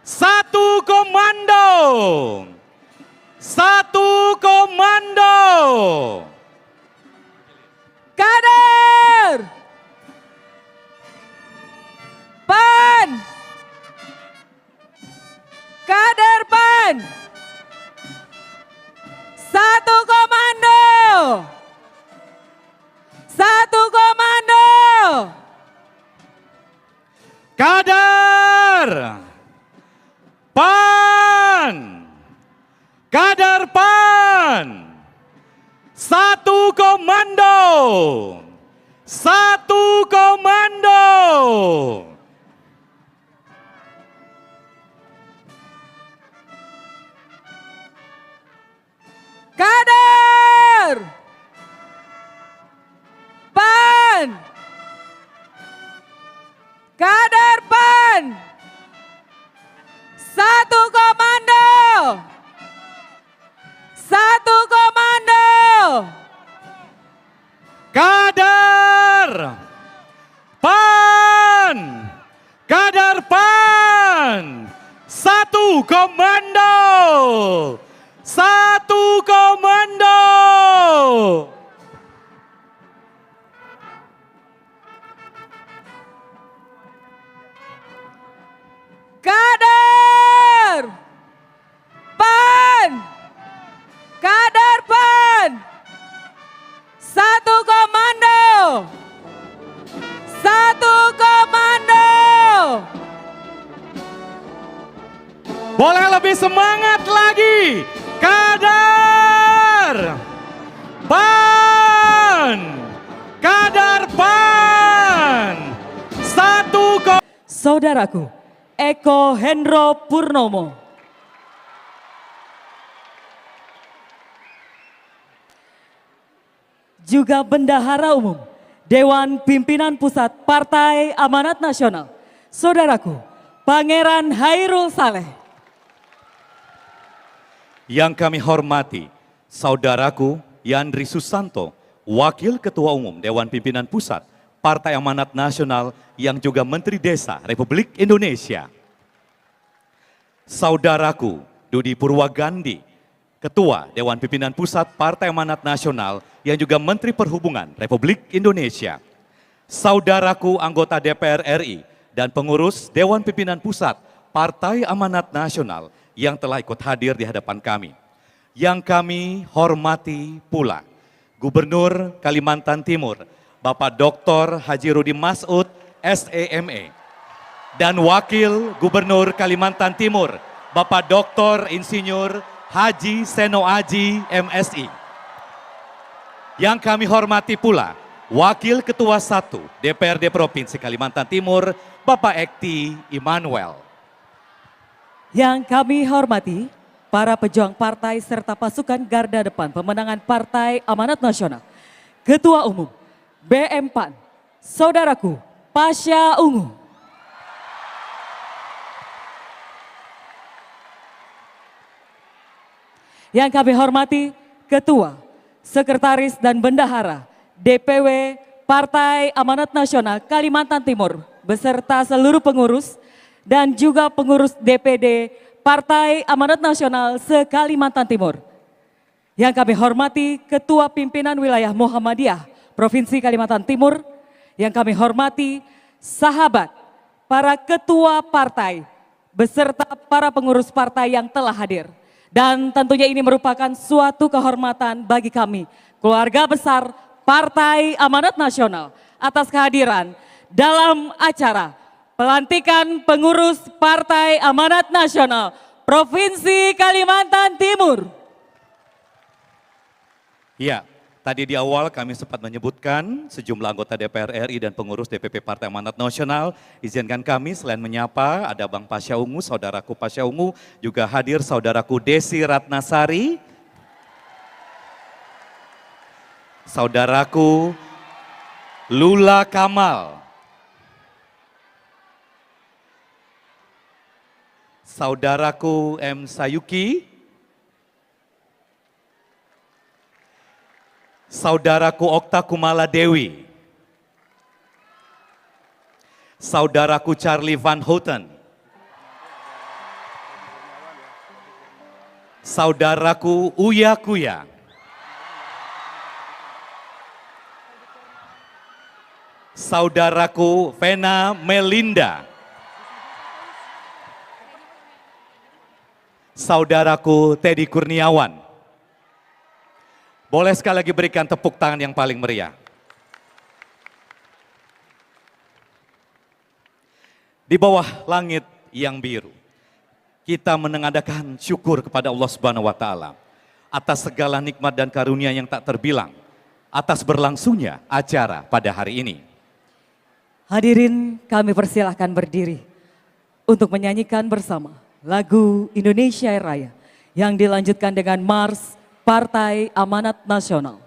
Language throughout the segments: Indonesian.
Satu komando. Satu komando. Kader. PAN. Kader PAN. Satu komando. Satu komando. Kader PAN. Kader PAN. Satu komando. Satu komando. Kader PAN. Kader PAN. Satu komando. Satu komando. Kader PAN. Kader PAN. Satu komando. Satu komando. Kader PAN. Kader PAN. Satu komando. Satu komando. Boleh lebih semangat lagi. Kader PAN. Kader PAN. Satu komando. Saudaraku, Eko Hendro Purnomo. Juga Bendahara Umum Dewan Pimpinan Pusat Partai Amanat Nasional, saudaraku Pangeran Hairul Saleh. Yang kami hormati, saudaraku Yandri Susanto, Wakil Ketua Umum Dewan Pimpinan Pusat Partai Amanat Nasional yang juga Menteri Desa Republik Indonesia. Saudaraku Dudi Purwagandi, Ketua Dewan Pimpinan Pusat Partai Amanat Nasional yang juga Menteri Perhubungan Republik Indonesia. Saudaraku anggota DPR RI dan pengurus Dewan Pimpinan Pusat Partai Amanat Nasional yang telah ikut hadir di hadapan kami. Yang kami hormati pula Gubernur Kalimantan Timur, Bapak Dr. Haji Rudi Masud, SEME, dan Wakil Gubernur Kalimantan Timur, Bapak Dr. Insinyur Haji Seno Aji, MSI. Yang kami hormati pula Wakil Ketua 1 DPRD Provinsi Kalimantan Timur, Bapak Ekti Immanuel. Yang kami hormati para pejuang partai serta pasukan garda depan pemenangan Partai Amanat Nasional. Ketua Umum BM PAN, saudaraku Pasha Ungu. Yang kami hormati Ketua, Sekretaris dan Bendahara DPW Partai Amanat Nasional Kalimantan Timur beserta seluruh pengurus dan juga pengurus DPD Partai Amanat Nasional se-Kalimantan Timur. Yang kami hormati Ketua Pimpinan Wilayah Muhammadiyah Provinsi Kalimantan Timur. Yang kami hormati sahabat para ketua partai beserta para pengurus partai yang telah hadir. Dan tentunya ini merupakan suatu kehormatan bagi kami, keluarga besar Partai Amanat Nasional, atas kehadiran dalam acara pelantikan pengurus Partai Amanat Nasional Provinsi Kalimantan Timur. Ya, tadi di awal kami sempat menyebutkan sejumlah anggota DPR RI dan pengurus DPP Partai Amanat Nasional. Izinkan kami selain menyapa, ada Bang Pasha Ungu, saudaraku Pasha Ungu, juga hadir saudaraku Desi Ratnasari, saudaraku Lula Kamal, saudaraku M. Sayuki, saudaraku Okta Kumala Dewi, saudaraku Charlie Van Houten, Saudaraku Uya Kuya, saudaraku Vena Melinda, saudaraku Teddy Kurniawan. Boleh sekali lagi berikan tepuk tangan yang paling meriah. Di bawah langit yang biru, kita menengadahkan syukur kepada Allah Subhanahu wa taala atas segala nikmat dan karunia yang tak terbilang atas berlangsungnya acara pada hari ini. Hadirin, kami persilahkan berdiri untuk menyanyikan bersama lagu Indonesia Raya yang dilanjutkan dengan Mars Partai Amanat Nasional.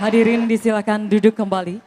Hadirin disilakan duduk kembali.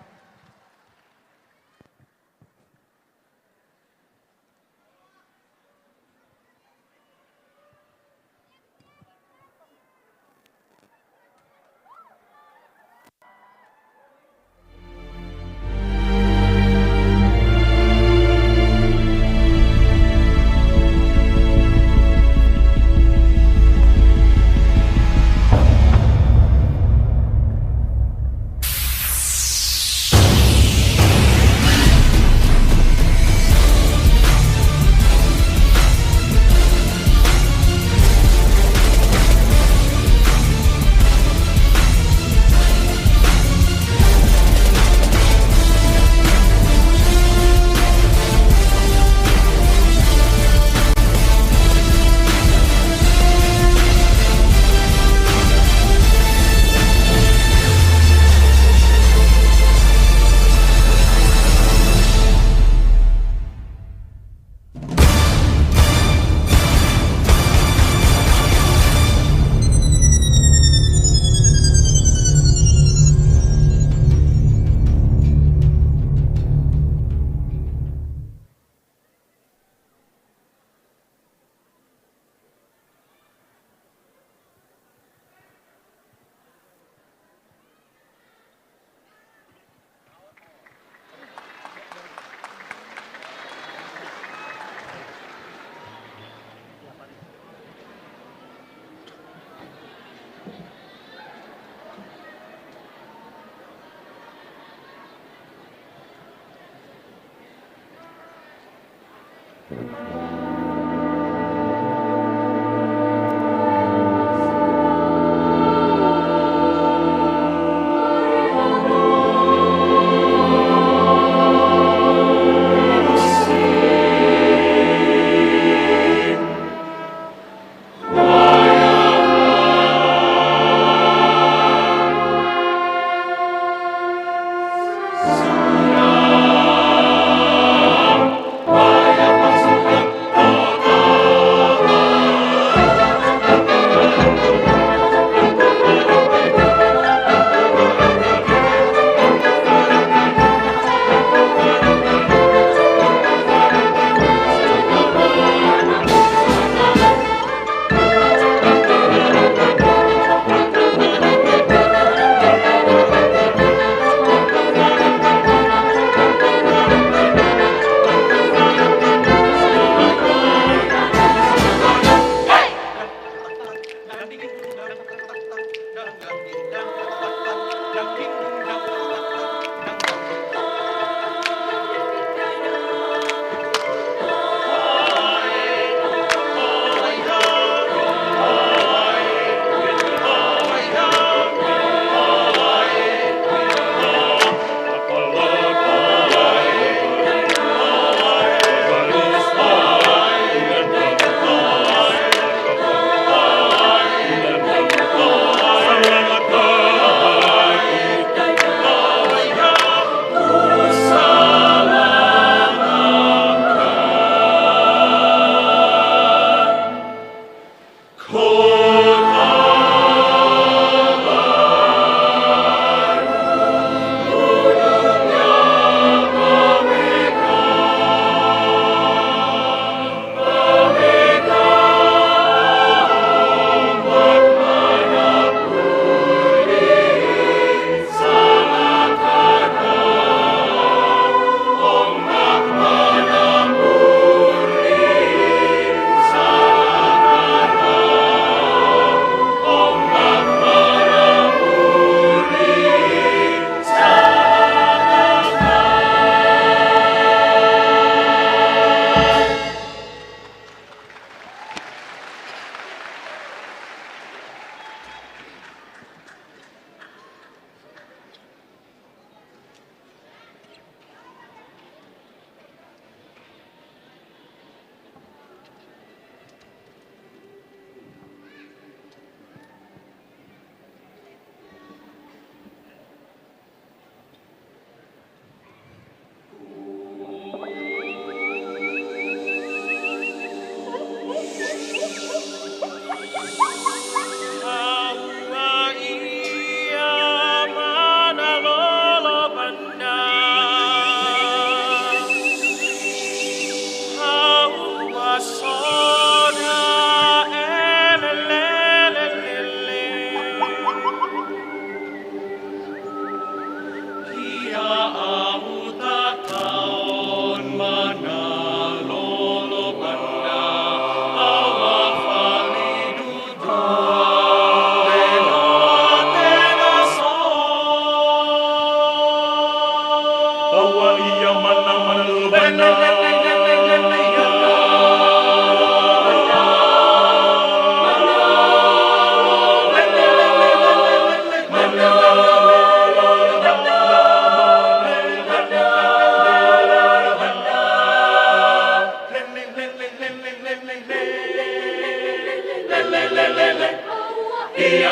Iya,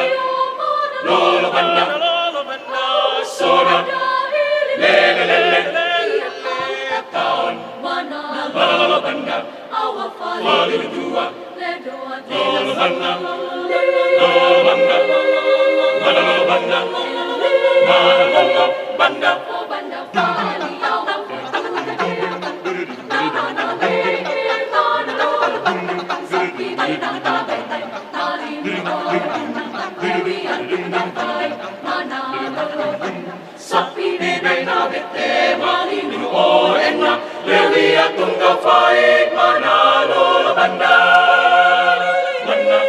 lolo banda, soda, lele lele, tahun, mana lolo banda, wali berdua, lolo banda, lolo banda, mana lolo banda, mana lolo banda, Sapi di bena bete malinu o enak Lelia tunggal faik mana lola banda Mana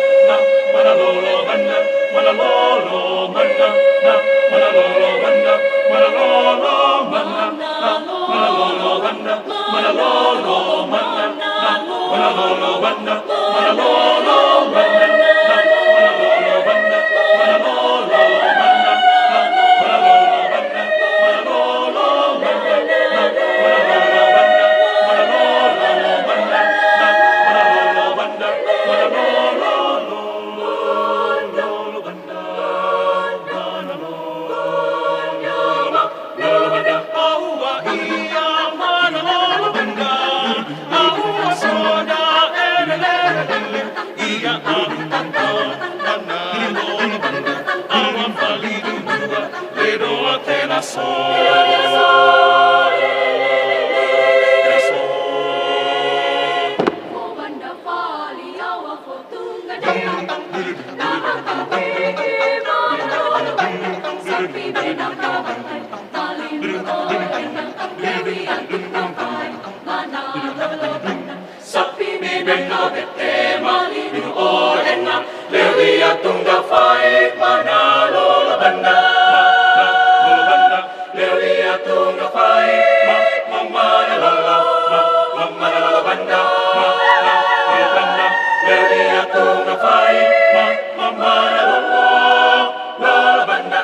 Sappi mi benno vette mali minu o enna Levia tunga fai mana lola banda Levia tunga fai mana lola banda Levia tunga fai mana lola banda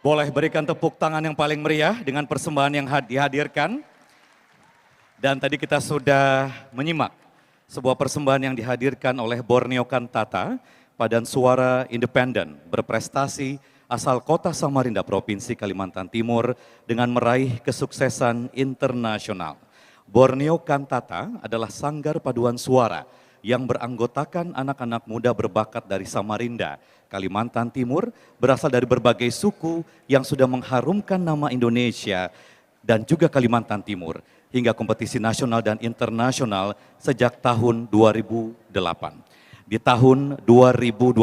Boleh berikan tepuk tangan yang paling meriah dengan persembahan yang dihadirkan. Dan tadi kita sudah menyimak sebuah persembahan yang dihadirkan oleh Borneo Kantata, padan suara independen berprestasi asal kota Samarinda, Provinsi Kalimantan Timur dengan meraih kesuksesan internasional. Borneo Kantata adalah sanggar paduan suara yang beranggotakan anak-anak muda berbakat dari Samarinda, Kalimantan Timur, berasal dari berbagai suku yang sudah mengharumkan nama Indonesia dan juga Kalimantan Timur hingga kompetisi nasional dan internasional sejak tahun 2008. Di tahun 2012,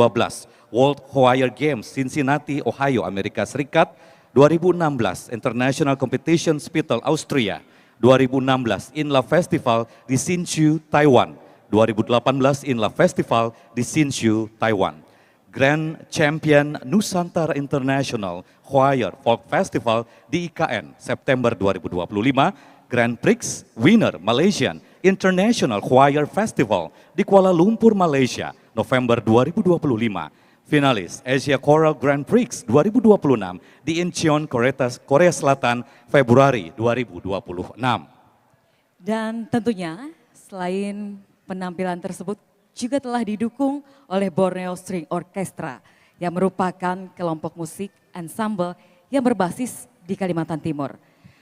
World Choir Games Cincinnati, Ohio, Amerika Serikat, 2016 International Competition Spittal, Austria, 2016 Inla Festival di Hsinchu, Taiwan, 2018 Inla Festival di Hsinchu, Taiwan. Grand Champion Nusantara International Choir Folk Festival di IKN September 2025, Grand Prix Winner Malaysian International Choir Festival di Kuala Lumpur, Malaysia, November 2025. Finalis Asia Choral Grand Prix 2026 di Incheon, Korea Selatan, Februari 2026. Dan tentunya selain penampilan tersebut juga telah didukung oleh Borneo String Orchestra yang merupakan kelompok musik ensemble yang berbasis di Kalimantan Timur.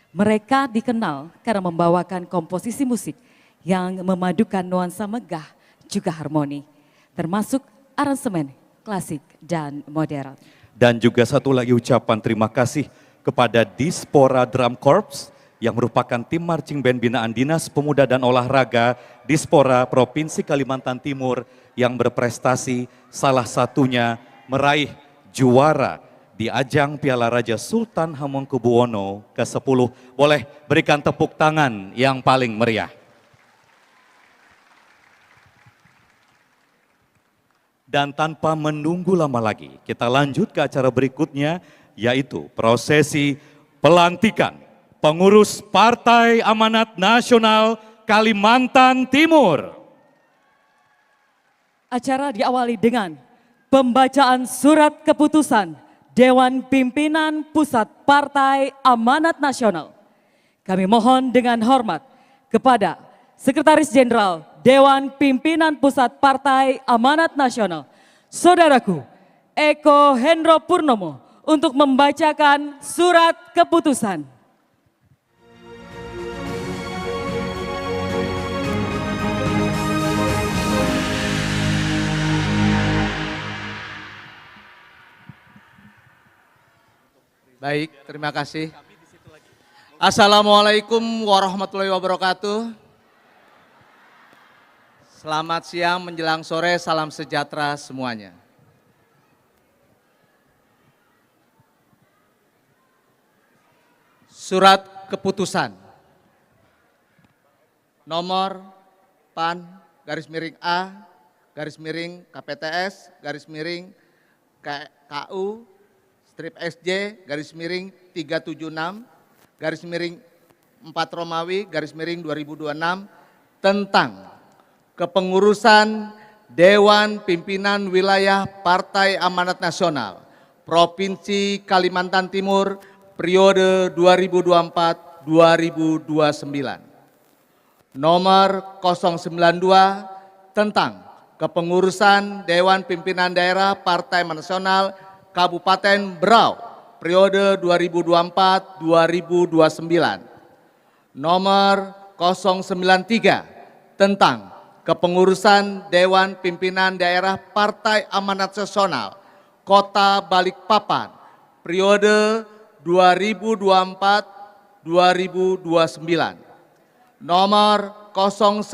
Mereka dikenal karena membawakan komposisi musik yang memadukan nuansa megah juga harmoni, termasuk aransemen klasik dan modern. Dan juga satu lagi ucapan terima kasih kepada Dispora Drum Corps yang merupakan tim marching band binaan Dinas Pemuda dan Olahraga Dispora Provinsi Kalimantan Timur yang berprestasi salah satunya meraih juara di ajang Piala Raja Sultan Hamengkubuwono ke-10. Boleh berikan tepuk tangan yang paling meriah. Dan tanpa menunggu lama lagi, kita lanjut ke acara berikutnya, yaitu prosesi pelantikan pengurus Partai Amanat Nasional Kalimantan Timur. Acara diawali dengan pembacaan surat keputusan Dewan Pimpinan Pusat Partai Amanat Nasional. Kami mohon dengan hormat kepada Sekretaris Jenderal Dewan Pimpinan Pusat Partai Amanat Nasional, Saudaraku Eko Hendro Purnomo, untuk membacakan surat keputusan. Baik, terima kasih. Assalamualaikum warahmatullahi wabarakatuh. Selamat siang menjelang sore, salam sejahtera semuanya. Surat keputusan nomor PAN _A _KPTS _KU /SJ _376 4 Romawi _2026 tentang kepengurusan Dewan Pimpinan Wilayah Partai Amanat Nasional Provinsi Kalimantan Timur periode 2024-2029. Nomor 092 tentang kepengurusan Dewan Pimpinan Daerah Partai Amanat Nasional Kabupaten Berau periode 2024-2029. Nomor 093 tentang kepengurusan Dewan Pimpinan Daerah Partai Amanat Nasional Kota Balikpapan periode 2024-2029. Nomor 095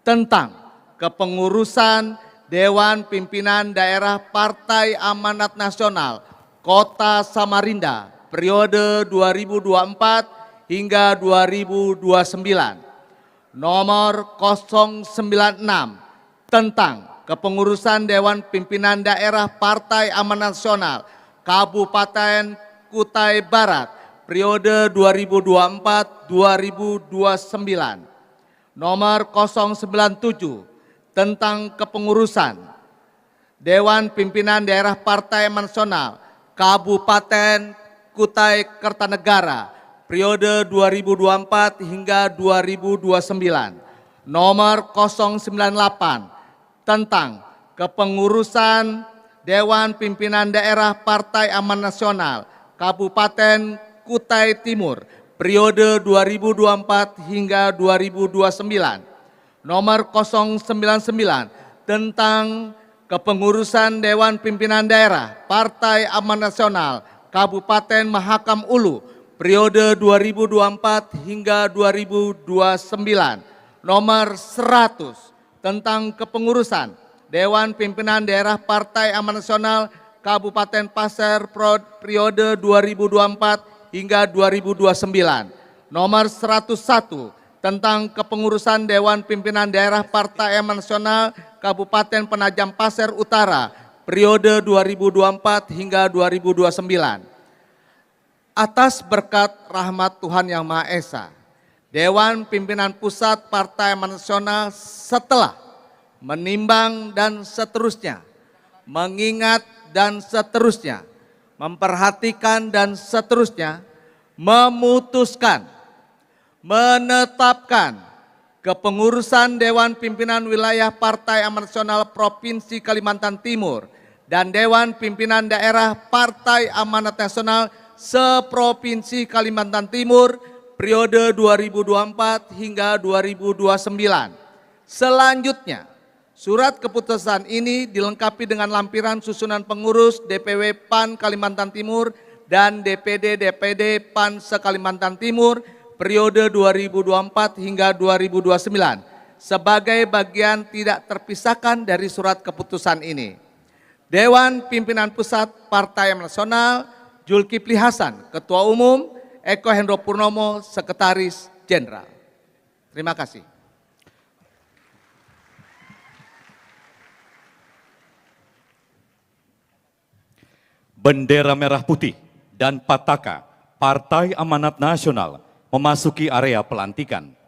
tentang kepengurusan Dewan Pimpinan Daerah Partai Amanat Nasional Kota Samarinda periode 2024 hingga 2029. Nomor 096 tentang kepengurusan Dewan Pimpinan Daerah Partai Amanat Nasional Kabupaten Kutai Barat periode 2024-2029. Nomor 097 tentang kepengurusan Dewan Pimpinan Daerah Partai Amanat Nasional Kabupaten Kutai Kertanegara periode 2024 hingga 2029. Nomor 098 tentang kepengurusan Dewan Pimpinan Daerah Partai Amanat Nasional Kabupaten Kutai Timur periode 2024 hingga 2029. Nomor 099 tentang kepengurusan Dewan Pimpinan Daerah Partai Amanat Nasional Kabupaten Mahakam Ulu periode 2024 hingga 2029. Nomor 100 tentang kepengurusan Dewan Pimpinan Daerah Partai Amanat Nasional Kabupaten Pasir periode 2024 hingga 2029. Nomor 101 tentang kepengurusan Dewan Pimpinan Daerah Partai Amanat Nasional Kabupaten Penajam Pasir Utara periode 2024 hingga 2029. Atas berkat rahmat Tuhan Yang Maha Esa, Dewan Pimpinan Pusat Partai Amanat Nasional setelah menimbang dan seterusnya, mengingat dan seterusnya, memperhatikan dan seterusnya, memutuskan, menetapkan kepengurusan Dewan Pimpinan Wilayah Partai Amanat Nasional Provinsi Kalimantan Timur dan Dewan Pimpinan Daerah Partai Amanat Nasional seprovinsi Kalimantan Timur periode 2024 hingga 2029. Selanjutnya, surat keputusan ini dilengkapi dengan lampiran susunan pengurus DPW PAN Kalimantan Timur dan DPD-DPD PAN se-Kalimantan Timur periode 2024 hingga 2029 sebagai bagian tidak terpisahkan dari surat keputusan ini. Dewan Pimpinan Pusat Partai Amanat Nasional, Zulkifli Hasan, Ketua Umum, Eko Hendro Purnomo, Sekretaris Jenderal. Terima kasih. Bendera merah putih dan Pataka Partai Amanat Nasional memasuki area pelantikan.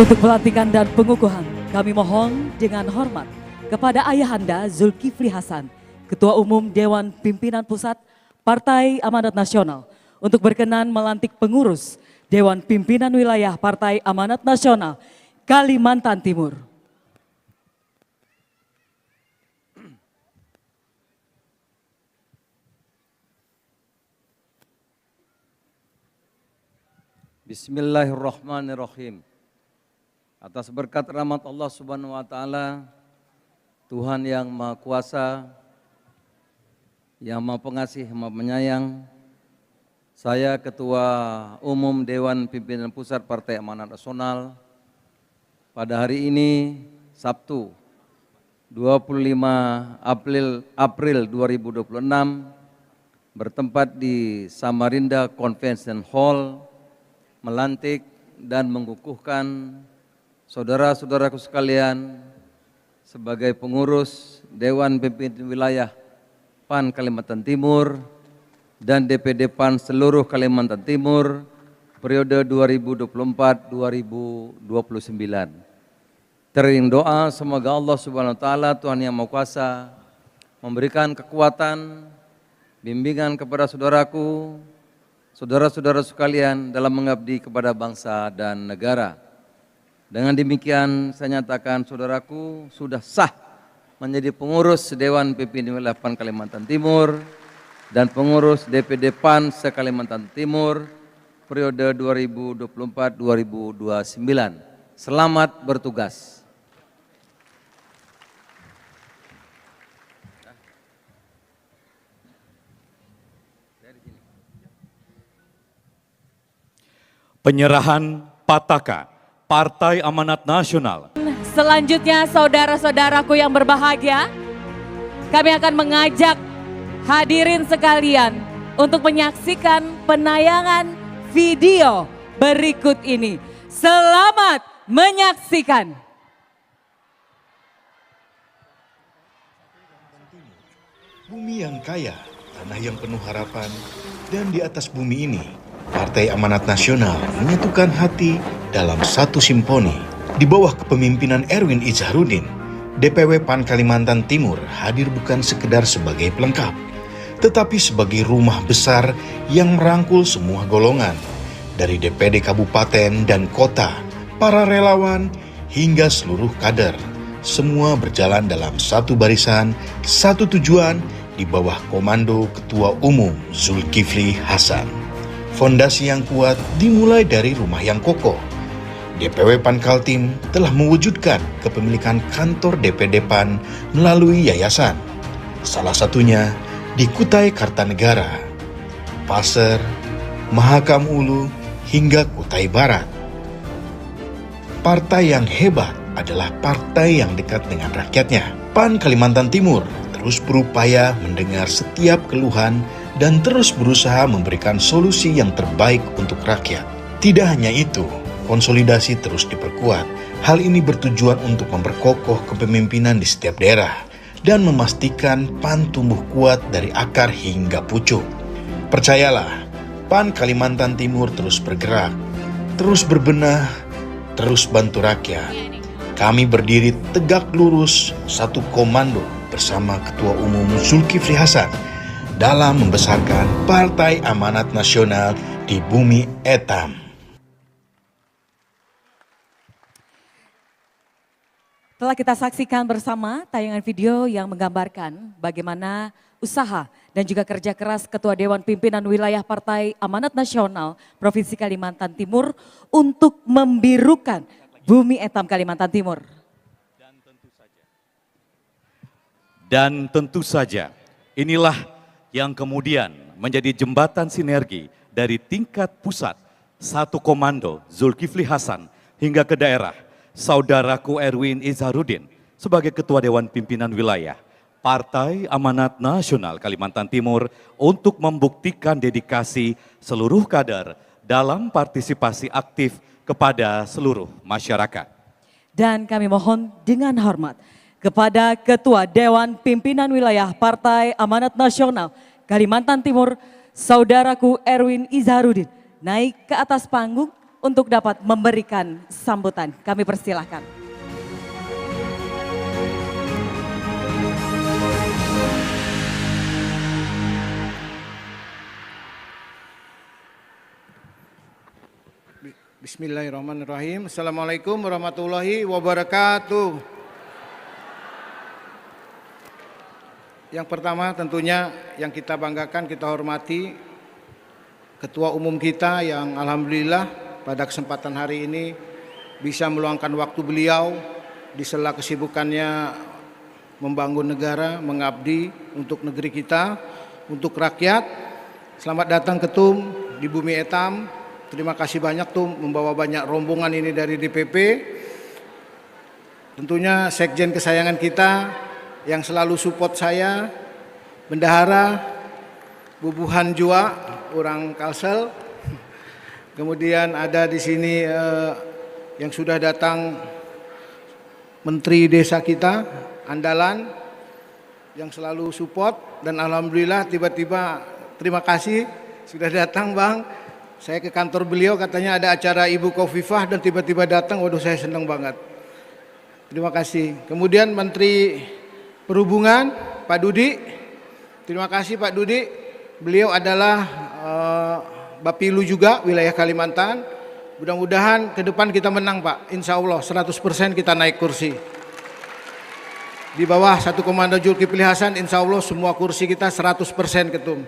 Untuk pelantikan dan pengukuhan, kami mohon dengan hormat kepada Ayahanda Zulkifli Hasan, Ketua Umum Dewan Pimpinan Pusat Partai Amanat Nasional, untuk berkenan melantik pengurus Dewan Pimpinan Wilayah Partai Amanat Nasional Kalimantan Timur. Bismillahirrahmanirrahim. Atas berkat rahmat Allah Subhanahu wa taala, Tuhan yang Maha Kuasa, yang Maha Pengasih, Maha Penyayang, saya Ketua Umum Dewan Pimpinan Pusat Partai Amanat Nasional pada hari ini Sabtu 25 April 2026 bertempat di Samarinda Convention Hall melantik dan mengukuhkan saudara-saudaraku sekalian sebagai pengurus Dewan Pimpinan Wilayah PAN Kalimantan Timur dan DPD PAN seluruh Kalimantan Timur periode 2024-2029. Teriring doa semoga Allah Subhanahu wa taala Tuhan Yang Maha Kuasa memberikan kekuatan, bimbingan kepada saudaraku, saudara-saudara sekalian dalam mengabdi kepada bangsa dan negara. Dengan demikian saya nyatakan saudaraku sudah sah menjadi pengurus Dewan Pimpinan Wilayah PAN Kalimantan Timur dan pengurus DPD PAN se-Kalimantan Timur periode 2024-2029. Selamat bertugas. Penyerahan Pataka, Partai Amanat Nasional. Selanjutnya saudara-saudaraku yang berbahagia, kami akan mengajak hadirin sekalian untuk menyaksikan penayangan video berikut ini. Selamat menyaksikan. Bumi yang kaya, tanah yang penuh harapan, dan di atas bumi ini, Partai Amanat Nasional menyatukan hati dalam satu simponi. Di bawah kepemimpinan Erwin Izharudin, DPW PAN Kalimantan Timur hadir bukan sekedar sebagai pelengkap, tetapi sebagai rumah besar yang merangkul semua golongan, dari DPD kabupaten dan kota, para relawan, hingga seluruh kader. Semua berjalan dalam satu barisan, satu tujuan, di bawah komando Ketua Umum Zulkifli Hasan. Fondasi yang kuat dimulai dari rumah yang kokoh. DPW PAN Kaltim telah mewujudkan kepemilikan kantor DPD PAN melalui yayasan. Salah satunya di Kutai Kartanegara, Pasir, Mahakam Ulu, hingga Kutai Barat. Partai yang hebat adalah partai yang dekat dengan rakyatnya. PAN Kalimantan Timur terus berupaya mendengar setiap keluhan dan terus berusaha memberikan solusi yang terbaik untuk rakyat. Tidak hanya itu, konsolidasi terus diperkuat. Hal ini bertujuan untuk memperkokoh kepemimpinan di setiap daerah dan memastikan PAN tumbuh kuat dari akar hingga pucuk. Percayalah, PAN Kalimantan Timur terus bergerak, terus berbenah, terus bantu rakyat. Kami berdiri tegak lurus satu komando bersama Ketua Umum Zulkifli Hasan dalam membesarkan Partai Amanat Nasional di bumi etam. Telah kita saksikan bersama tayangan video yang menggambarkan bagaimana usaha dan juga kerja keras Ketua Dewan Pimpinan Wilayah Partai Amanat Nasional Provinsi Kalimantan Timur untuk membirukan bumi etam Kalimantan Timur. Dan tentu saja inilah yang kemudian menjadi jembatan sinergi dari tingkat pusat, satu komando Zulkifli Hasan hingga ke daerah, saudaraku Erwin Izharudin sebagai Ketua Dewan Pimpinan Wilayah Partai Amanat Nasional Kalimantan Timur untuk membuktikan dedikasi seluruh kader dalam partisipasi aktif kepada seluruh masyarakat. Dan kami mohon dengan hormat kepada Ketua Dewan Pimpinan Wilayah Partai Amanat Nasional Kalimantan Timur, saudaraku Erwin Izharudin, naik ke atas panggung untuk dapat memberikan sambutan. Kami persilahkan. Bismillahirrahmanirrahim. Assalamualaikum warahmatullahi wabarakatuh. Yang pertama tentunya yang kita banggakan, kita hormati Ketua Umum kita yang alhamdulillah pada kesempatan hari ini bisa meluangkan waktu beliau di sela kesibukannya membangun negara, mengabdi untuk negeri kita, untuk rakyat. Selamat datang Ketum di bumi etam. Terima kasih banyak Tum membawa banyak rombongan ini dari DPP. Tentunya sekjen kesayangan kita yang selalu support saya, Bendahara Bubuhan Jua, orang Kalsel. Kemudian ada di sini yang sudah datang Menteri Desa kita, andalan, yang selalu support, dan alhamdulillah tiba-tiba terima kasih sudah datang Bang. Saya ke kantor beliau katanya ada acara Ibu Khofifah dan tiba-tiba datang, waduh saya senang banget. Terima kasih. Kemudian Menteri Perhubungan Pak Dudi, terima kasih Pak Dudi. Beliau adalah Bapilu juga wilayah Kalimantan. Mudah-mudahan ke depan kita menang Pak. Insya Allah 100% kita naik kursi. Di bawah satu komando Zulkifli Hasan, insya Allah semua kursi kita 100% ketum.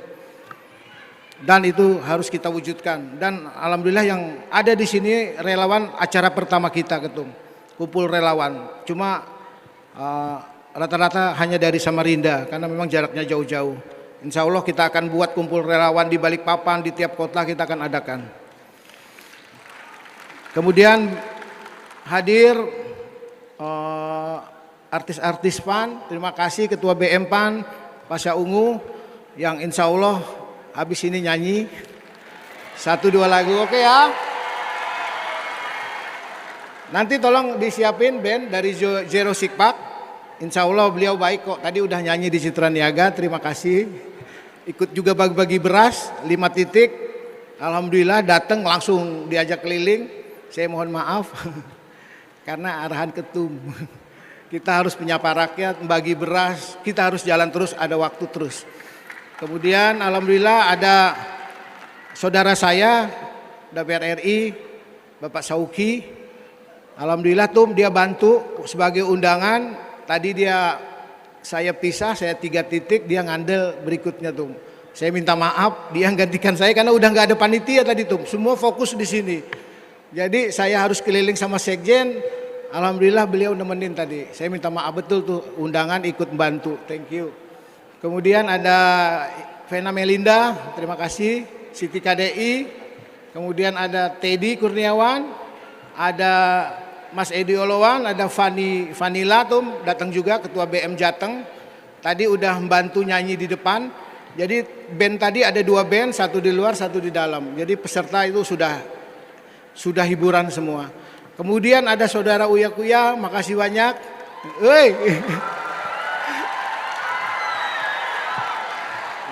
Dan itu harus kita wujudkan. Dan alhamdulillah yang ada di sini relawan acara pertama kita ketum. Kumpul relawan. Cuma rata-rata hanya dari Samarinda karena memang jaraknya jauh-jauh. Insya Allah kita akan buat kumpul relawan di Balikpapan, di tiap kota kita akan adakan. Kemudian hadir artis-artis PAN, terima kasih Ketua BM PAN, Pasha Ungu, yang insya Allah habis ini nyanyi 1-2 lagu, oke ya. Nanti tolong disiapin band dari Zero Sikpak, insya Allah beliau baik kok, tadi udah nyanyi di Citra Niaga, terima kasih. Ikut juga bagi-bagi beras 5 titik, alhamdulillah datang langsung diajak keliling, saya mohon maaf karena arahan ketum. Kita harus menyapa rakyat, membagi beras, kita harus jalan terus, ada waktu terus. Kemudian alhamdulillah ada saudara saya DPR RI, Bapak Sauki. Alhamdulillah dia bantu sebagai undangan. Tadi saya pisah, saya 3 titik, dia ngandel berikutnya Saya minta maaf, dia gantikan saya karena udah nggak ada panitia tadi semua fokus di sini. Jadi saya harus keliling sama sekjen. Alhamdulillah beliau nemenin tadi. Saya minta maaf betul undangan ikut membantu. Thank you. Kemudian ada Vena Melinda, terima kasih. Siti KDI. Kemudian ada Teddy Kurniawan, ada Mas Edi Olowan, ada Vanila datang juga, Ketua BM Jateng. Tadi udah membantu nyanyi di depan. Jadi band tadi ada 2 band, 1 di luar, 1 di dalam. Jadi peserta itu sudah hiburan semua. Kemudian ada saudara Uya Kuya, makasih banyak.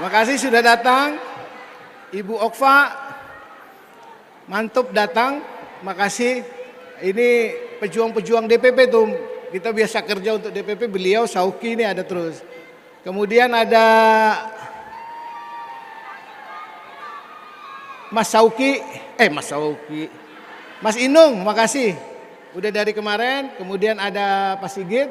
Makasih sudah datang. Ibu Okfa, mantap datang. Makasih. Ini pejuang-pejuang DPP kita biasa kerja untuk DPP. Beliau Sauki ini ada terus. Kemudian ada Mas Inung, makasih. Udah dari kemarin. Kemudian ada Pak Sigit.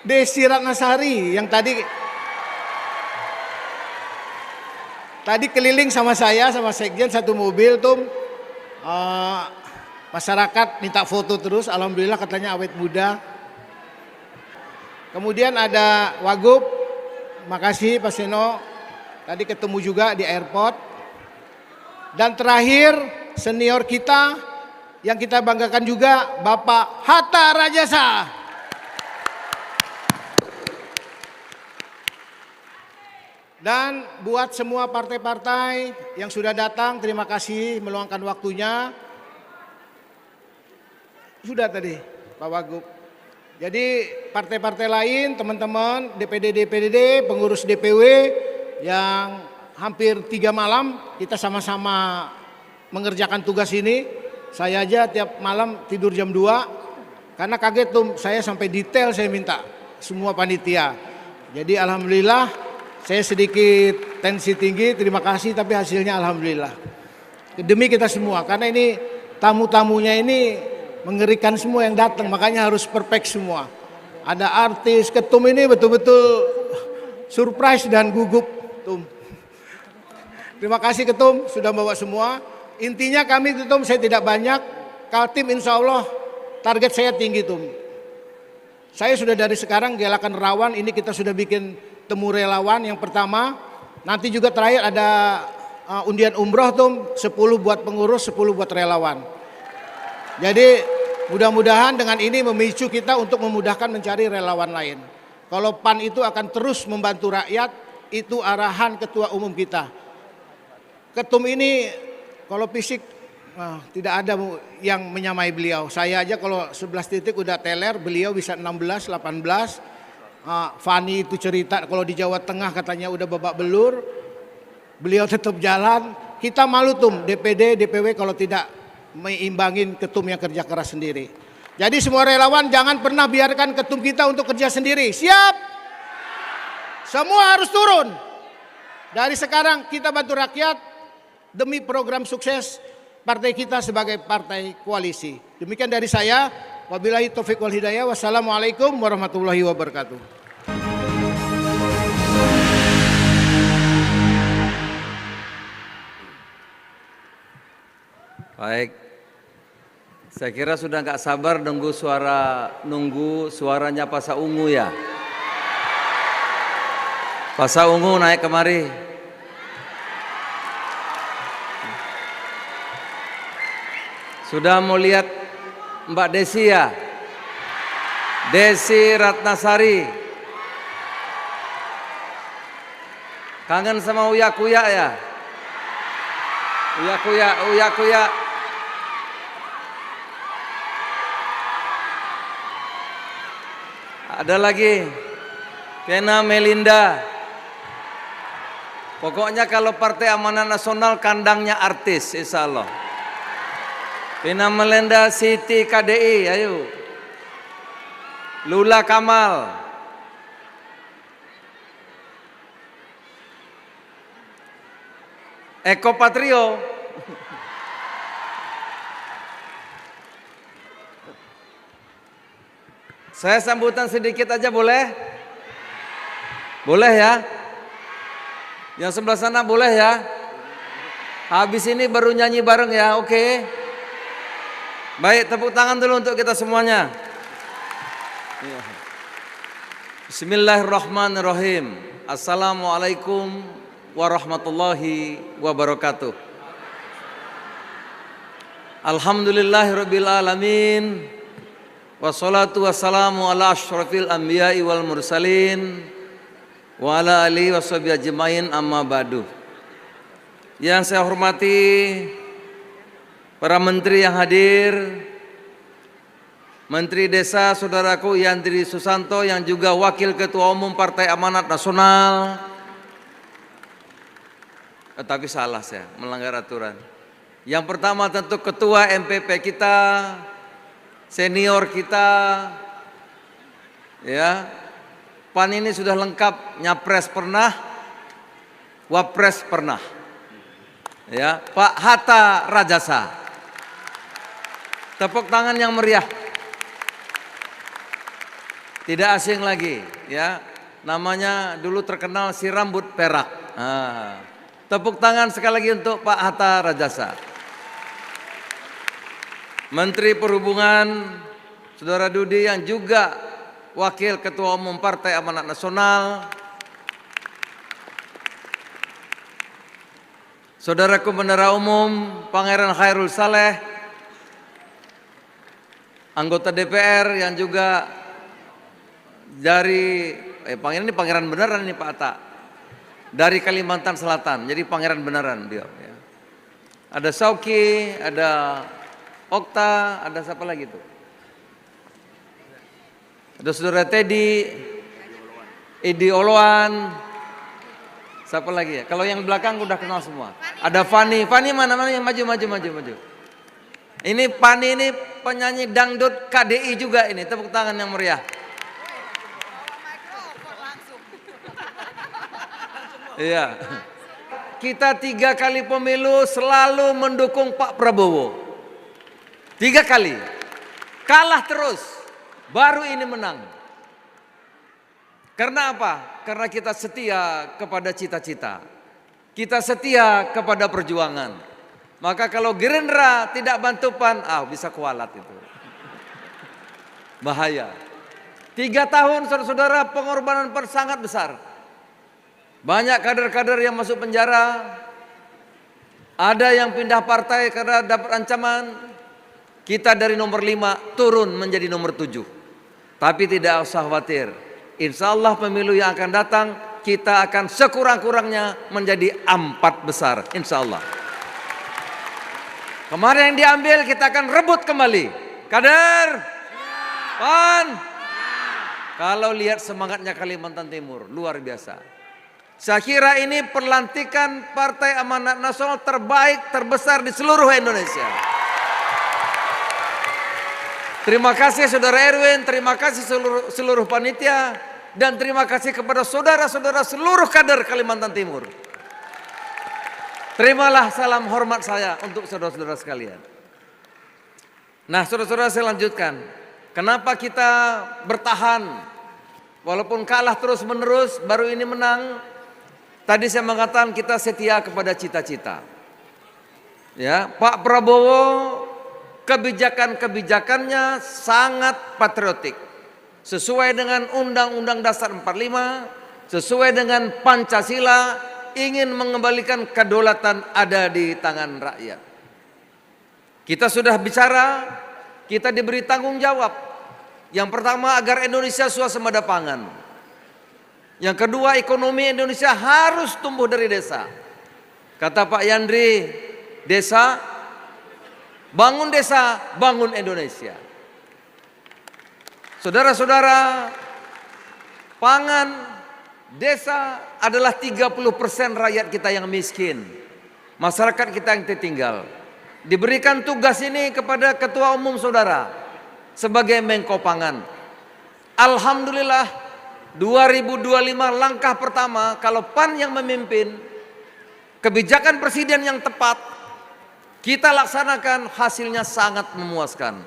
Desi Ratnasari yang tadi keliling sama saya, sama sekjen 1 mobil masyarakat minta foto terus, alhamdulillah katanya awet muda. Kemudian ada Wagub, makasih Pak Seno, tadi ketemu juga di airport. Dan terakhir senior kita yang kita banggakan juga Bapak Hatta Rajasa. Dan buat semua partai-partai yang sudah datang, terima kasih meluangkan waktunya. Sudah tadi Pak Wagub. Jadi partai-partai lain, teman-teman DPD, pengurus DPW yang hampir 3 malam kita sama-sama mengerjakan tugas ini. Saya aja tiap malam tidur jam 2 karena kaget saya sampai detail saya minta semua panitia. Jadi alhamdulillah. Saya sedikit tensi tinggi, terima kasih, tapi hasilnya alhamdulillah. Demi kita semua, karena ini tamu-tamunya ini mengerikan semua yang datang, makanya harus perfect semua. Ada artis, ketum ini betul-betul surprise dan gugup. Terima kasih ketum, sudah bawa semua. Intinya kami ketum saya tidak banyak, Kaltim insya Allah target saya tinggi Saya sudah dari sekarang galakan rawan, ini kita sudah bikin temu relawan yang pertama, nanti juga terakhir ada undian umroh 10 buat pengurus, 10 buat relawan. Jadi mudah-mudahan dengan ini memicu kita untuk memudahkan mencari relawan lain. Kalau PAN itu akan terus membantu rakyat, itu arahan ketua umum kita. ketum ini kalau fisik tidak ada yang menyamai beliau. Saya aja kalau 11 titik udah teler, beliau bisa 16, 18. Fani itu cerita kalau di Jawa Tengah katanya udah babak belur, beliau tetap jalan. Kita malu tuh DPD, DPW kalau tidak meimbangin ketum yang kerja keras sendiri. Jadi semua relawan jangan pernah biarkan ketum kita untuk kerja sendiri. Siap? Semua harus turun. Dari sekarang kita bantu rakyat demi program sukses partai kita sebagai partai koalisi. Demikian dari saya. Wabillahi taufiq wal hidayah. Wassalamualaikum warahmatullahi wabarakatuh. Baik. Saya kira sudah nggak sabar nunggu suaranya Pak Saungu ya. Pak Saungu naik kemari. Sudah mau lihat Mbak Desi ya? Desi Ratnasari. Kangen sama Uya Kuya ya? Uya Kuya, Uya Kuya. Ada lagi Vena Melinda. Pokoknya kalau Partai Amanat Nasional kandangnya artis, insya Allah. Vena Melinda, Siti KDI, ayo. Lula Kamal. Eko Patrio. Saya sambutan sedikit aja boleh? Boleh ya? Yang sebelah sana boleh ya? Habis ini baru nyanyi bareng ya, oke? Baik, tepuk tangan dulu untuk kita semuanya. Bismillahirrahmanirrahim. Assalamualaikum warahmatullahi wabarakatuh. Alhamdulillahirabbil alamin. Wassalatu wassalamu ala asyrafil anbiya'i wal mursalin wa ala alihi washabihi ajmain, amma ba'du. Yang saya hormati para menteri yang hadir, Menteri Desa saudaraku Yandri Susanto yang juga Wakil Ketua Umum Partai Amanat Nasional. Tapi salah saya, melanggar aturan. Yang pertama tentu Ketua MPP kita, senior kita, ya. PAN ini sudah lengkap, nyapres pernah, wapres pernah, ya. Pak Hatta Rajasa, tepuk tangan yang meriah. Tidak asing lagi, ya. Namanya dulu terkenal si rambut perak. Tepuk tangan sekali lagi untuk Pak Hatta Rajasa. Menteri Perhubungan, Saudara Dudi yang juga Wakil Ketua Umum Partai Amanat Nasional. Saudaraku Bendahara Umum Pangeran Khairul Saleh, anggota DPR yang juga dari Pangeran ini pangeran beneran nih Pak Hatta. Dari Kalimantan Selatan, jadi pangeran beneran dia. Ya. Ada Sauki, ada Okta, ada siapa lagi tuh? Ada Saudara Teddy, Edi Oloan, siapa lagi ya? Kalau yang belakang udah kenal semua. Ada Fani, Fani mana yang maju. Ini Fani ini penyanyi dangdut KDI juga ini, tepuk tangan yang meriah. Iya. Kita 3 kali pemilu selalu mendukung Pak Prabowo. 3 kali. Kalah terus. Baru ini menang. Karena apa? Karena kita setia kepada cita-cita. Kita setia kepada perjuangan. Maka kalau Gerindra tidak bantu PAN, bisa kualat itu. Bahaya. 3 tahun saudara-saudara pengorbanan PAN sangat besar. Banyak kader-kader yang masuk penjara, ada yang pindah partai karena dapat ancaman. Kita dari nomor 5 turun menjadi nomor 7. Tapi tidak usah khawatir, insya Allah pemilu yang akan datang kita akan sekurang-kurangnya menjadi 4 besar, insya Allah. Kemarin yang diambil kita akan rebut kembali. Kader, PAN. Kalau lihat semangatnya Kalimantan Timur, luar biasa. Saya kira ini pelantikan Partai Amanat Nasional terbaik, terbesar di seluruh Indonesia. Terima kasih Saudara Erwin, terima kasih seluruh panitia, dan terima kasih kepada saudara-saudara seluruh kader Kalimantan Timur. Terimalah salam hormat saya untuk saudara-saudara sekalian. Nah, saudara-saudara, saya lanjutkan. Kenapa kita bertahan? Walaupun kalah terus-menerus, baru ini menang. Tadi saya mengatakan kita setia kepada cita-cita. Ya, Pak Prabowo kebijakan-kebijakannya sangat patriotik. Sesuai dengan Undang-Undang Dasar 45, sesuai dengan Pancasila, ingin mengembalikan kedaulatan ada di tangan rakyat. Kita sudah bicara, kita diberi tanggung jawab. Yang pertama, agar Indonesia swasembada pangan. Yang kedua, ekonomi Indonesia harus tumbuh dari desa. Kata Pak Yandri, bangun desa, bangun Indonesia. Saudara-saudara, pangan desa adalah 30% rakyat kita yang miskin. Masyarakat kita yang tertinggal. Diberikan tugas ini kepada Ketua Umum Saudara sebagai Menko Pangan. Alhamdulillah 2025 langkah pertama kalau PAN yang memimpin, kebijakan presiden yang tepat kita laksanakan, hasilnya sangat memuaskan.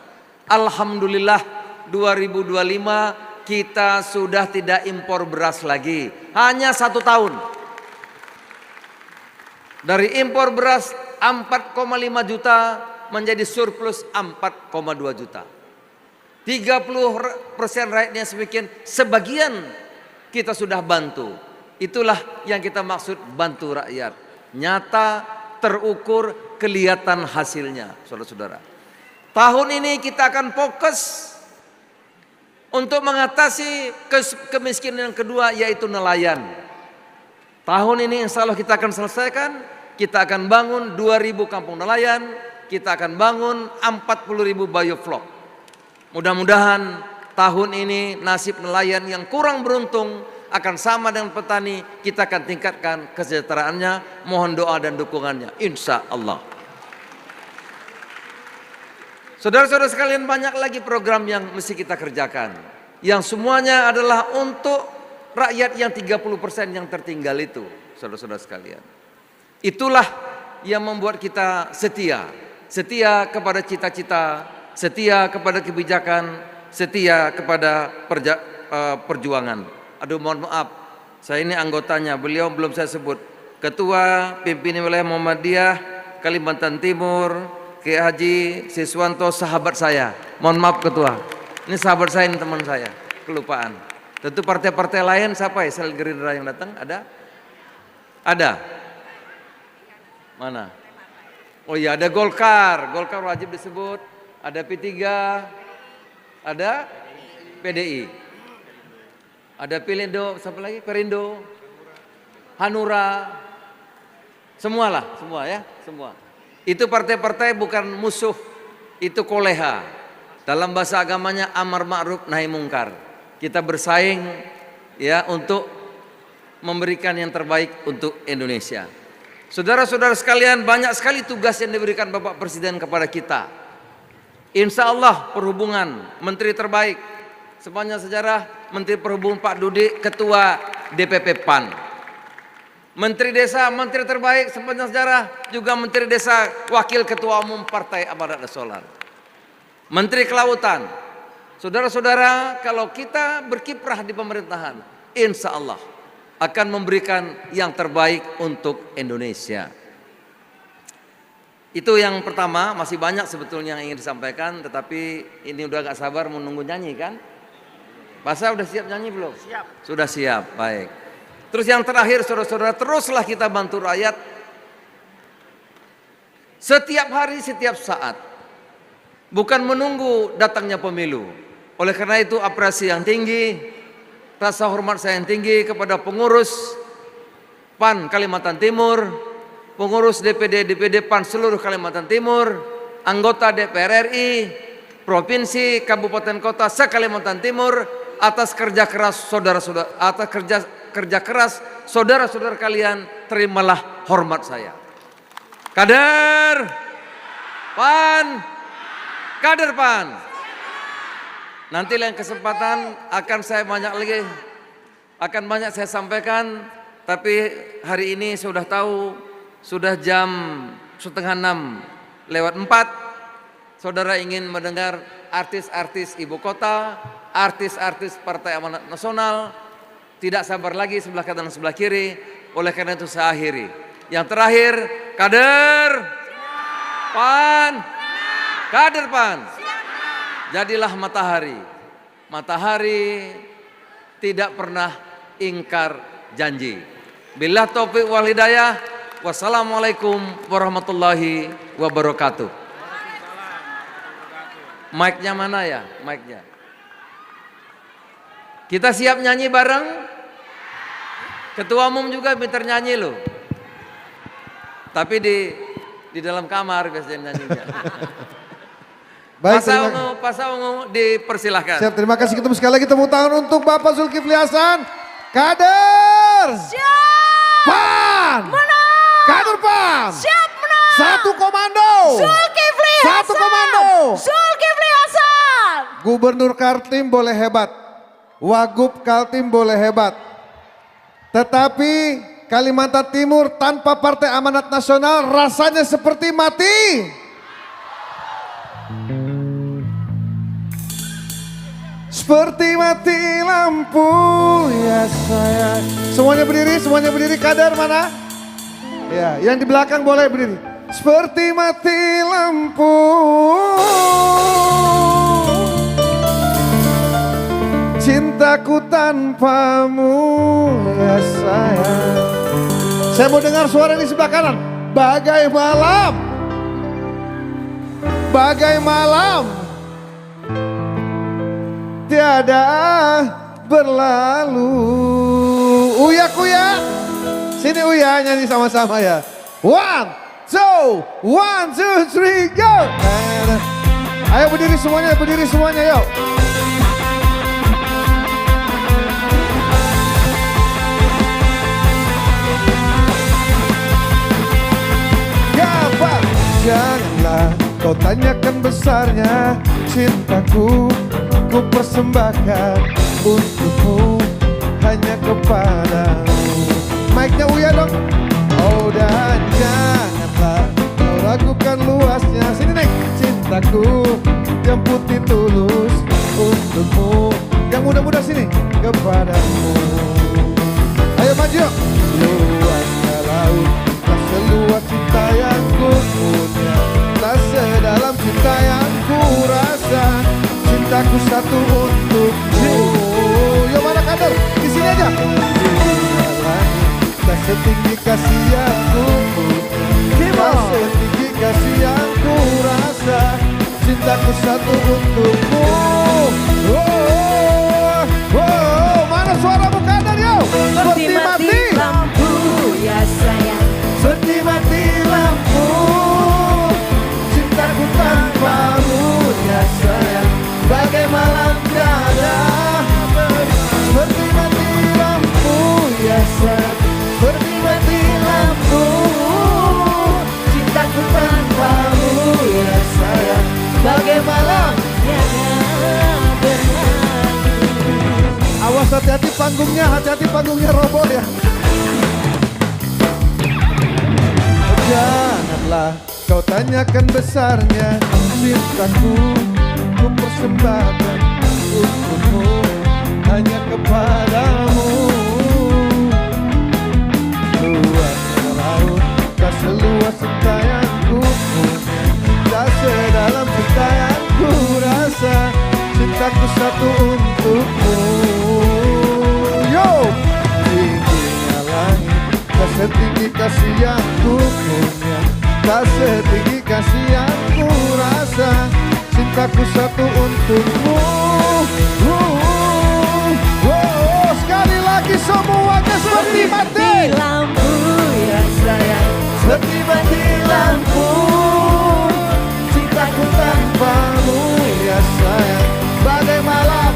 Alhamdulillah 2025 kita sudah tidak impor beras lagi. Hanya 1 tahun. Dari impor beras 4,5 juta menjadi surplus 4,2 juta. 30% rakyatnya semakin, sebagian kita sudah bantu. Itulah yang kita maksud bantu rakyat. Nyata, terukur, kelihatan hasilnya, saudara-saudara. Tahun ini kita akan fokus untuk mengatasi kemiskinan yang kedua, yaitu nelayan. Tahun ini insya Allah kita akan selesaikan. Kita akan bangun 2.000 kampung nelayan. Kita akan bangun 40.000 bioflok. Mudah-mudahan tahun ini nasib nelayan yang kurang beruntung akan sama dengan petani. Kita akan tingkatkan kesejahteraannya. Mohon doa dan dukungannya, insya Allah. Saudara-saudara sekalian, banyak lagi program yang mesti kita kerjakan. Yang semuanya adalah untuk rakyat yang 30% yang tertinggal itu, saudara-saudara sekalian. Itulah yang membuat kita setia. Setia kepada cita-cita, setia kepada kebijakan, setia kepada perjuangan. Aduh, mohon maaf, saya ini anggotanya, beliau belum saya sebut. Ketua Pimpinan Wilayah Muhammadiyah Kalimantan Timur, Kiai Haji Siswanto, sahabat saya. Mohon maaf Ketua, ini sahabat saya, ini teman saya, kelupaan. Tentu partai-partai lain siapa ya? Sel Gerindra yang datang ada? Ada? Mana? Oh iya, ada Golkar, Golkar wajib disebut. Ada P3, ada PDI, ada Pilindo, siapa lagi? Perindo, Hanura, semualah, semua ya, semua. Itu partai-partai bukan musuh, itu koleha. Dalam bahasa agamanya amar ma'ruf nahi mungkar. Kita bersaing ya untuk memberikan yang terbaik untuk Indonesia. Saudara-saudara sekalian, banyak sekali tugas yang diberikan Bapak Presiden kepada kita. Insya Allah perhubungan, menteri terbaik sepanjang sejarah, Menteri Perhubungan Pak Dudi, Ketua DPP PAN. Menteri Desa, menteri terbaik sepanjang sejarah, juga Menteri Desa, Wakil Ketua Umum Partai Amanat Nasional. Menteri Kelautan. Saudara-saudara, kalau kita berkiprah di pemerintahan, insya Allah akan memberikan yang terbaik untuk Indonesia. Itu yang pertama. Masih banyak sebetulnya yang ingin disampaikan, tetapi ini udah gak sabar menunggu nyanyi kan? Pasal udah siap nyanyi belum? Siap. Sudah siap, baik. Terus yang terakhir, saudara-saudara, teruslah kita bantu rakyat setiap hari, setiap saat, bukan menunggu datangnya pemilu. Oleh karena itu apresiasi yang tinggi rasa hormat saya yang tinggi kepada pengurus PAN Kalimantan Timur, pengurus DPD PAN seluruh Kalimantan Timur, anggota DPR RI, provinsi, kabupaten, kota se-Kalimantan Timur, atas kerja keras saudara-saudara kalian, terimalah hormat saya. Kader PAN, kader PAN. Nanti lain kesempatan akan banyak saya sampaikan, tapi hari ini sudah tahu, sudah jam 5:30 saudara ingin mendengar artis-artis ibu kota, artis-artis Partai Amanat Nasional, tidak sabar lagi sebelah kanan sebelah kiri, oleh karena itu saya akhiri. Yang terakhir, kader PAN, kader PAN. Jadilah matahari. Matahari tidak pernah ingkar janji. Billah taufiq wal hidayah. Wassalamualaikum warahmatullahi wabarakatuh. Mic-nya mana ya? Mic-nya. Kita siap nyanyi bareng? Ketua umum juga minta nyanyi loh. Tapi di dalam kamar biasanya nyanyinya. Baik, Pak Ungu dipersilahkan. siap, terima kasih. Ketemu sekali lagi, tepuk tangan untuk Bapak Zulkifli Hasan, kader PAN, kader PAN, Siap menang. satu komando, Zulkifli satu Hasan. komando. Zulkifli Hasan. Gubernur Kaltim boleh hebat, Wagub Kaltim boleh hebat, tetapi Kalimantan Timur tanpa Partai Amanat Nasional rasanya seperti mati. Seperti mati lampu ya sayang. Semuanya berdiri, kader mana? Ya, yang di belakang boleh berdiri. Seperti mati lampu. Cintaku tanpamu ya sayang. Saya mau dengar suara di sebelah kanan. Bagai malam tiada berlalu. Uya kuya, sini Uya nyanyi sama-sama ya. 1, 2, 3, go. Ayo berdiri semuanya yuk. Gampang, janganlah kau tanyakan besarnya cintaku. Ku persembahkan untukmu, hanya kepadamu. Mic-nya Uya dong. Oh, dan janganlah kau ragukan luasnya. Sini Nek, cintaku yang putih tulus untukmu. Yang muda-muda sini, kepadamu. Ayo maju yuk. Luasnya laut, tak seluas cinta yang ku punya, tak sedalam cinta yang ku rasa. Cintaku satu untukmu. Yo mana kader? Di sini aja. Tak setinggi kasih yang ku punya, tak setinggi kasih yang ku rasa. Cintaku satu untukmu. Mana suaramu kader yo? Seperti mati lampu ya sayang. Seperti mati lampu. Cintaku tanpamu ya sayang. Bagai malam tiada. Seperti mati lampu ya sayang. Seperti mati lampu. Cintaku tanpamu Ya sayang. bagai malam tiada berlalu. Awas hati-hati panggungnya roboh ya. Janganlah kau tanyakan besarnya cintaku. Ku persembahkan untukmu, hanya kepadamu. Luasnya laut, tak seluas cinta yang ku punya, tak sedalam cinta yang ku rasa. Cintaku satu untukmu. Yo, tingginya langit, tak setinggi kasih yang ku punya, tak setinggi kasih yang ku rasa. Cintaku satu untukmu. lagi semuanya seperti mati. lampu ya sayang, Seperti mati lampu. Cintaku tanpamu ya sayang. Bagai malam.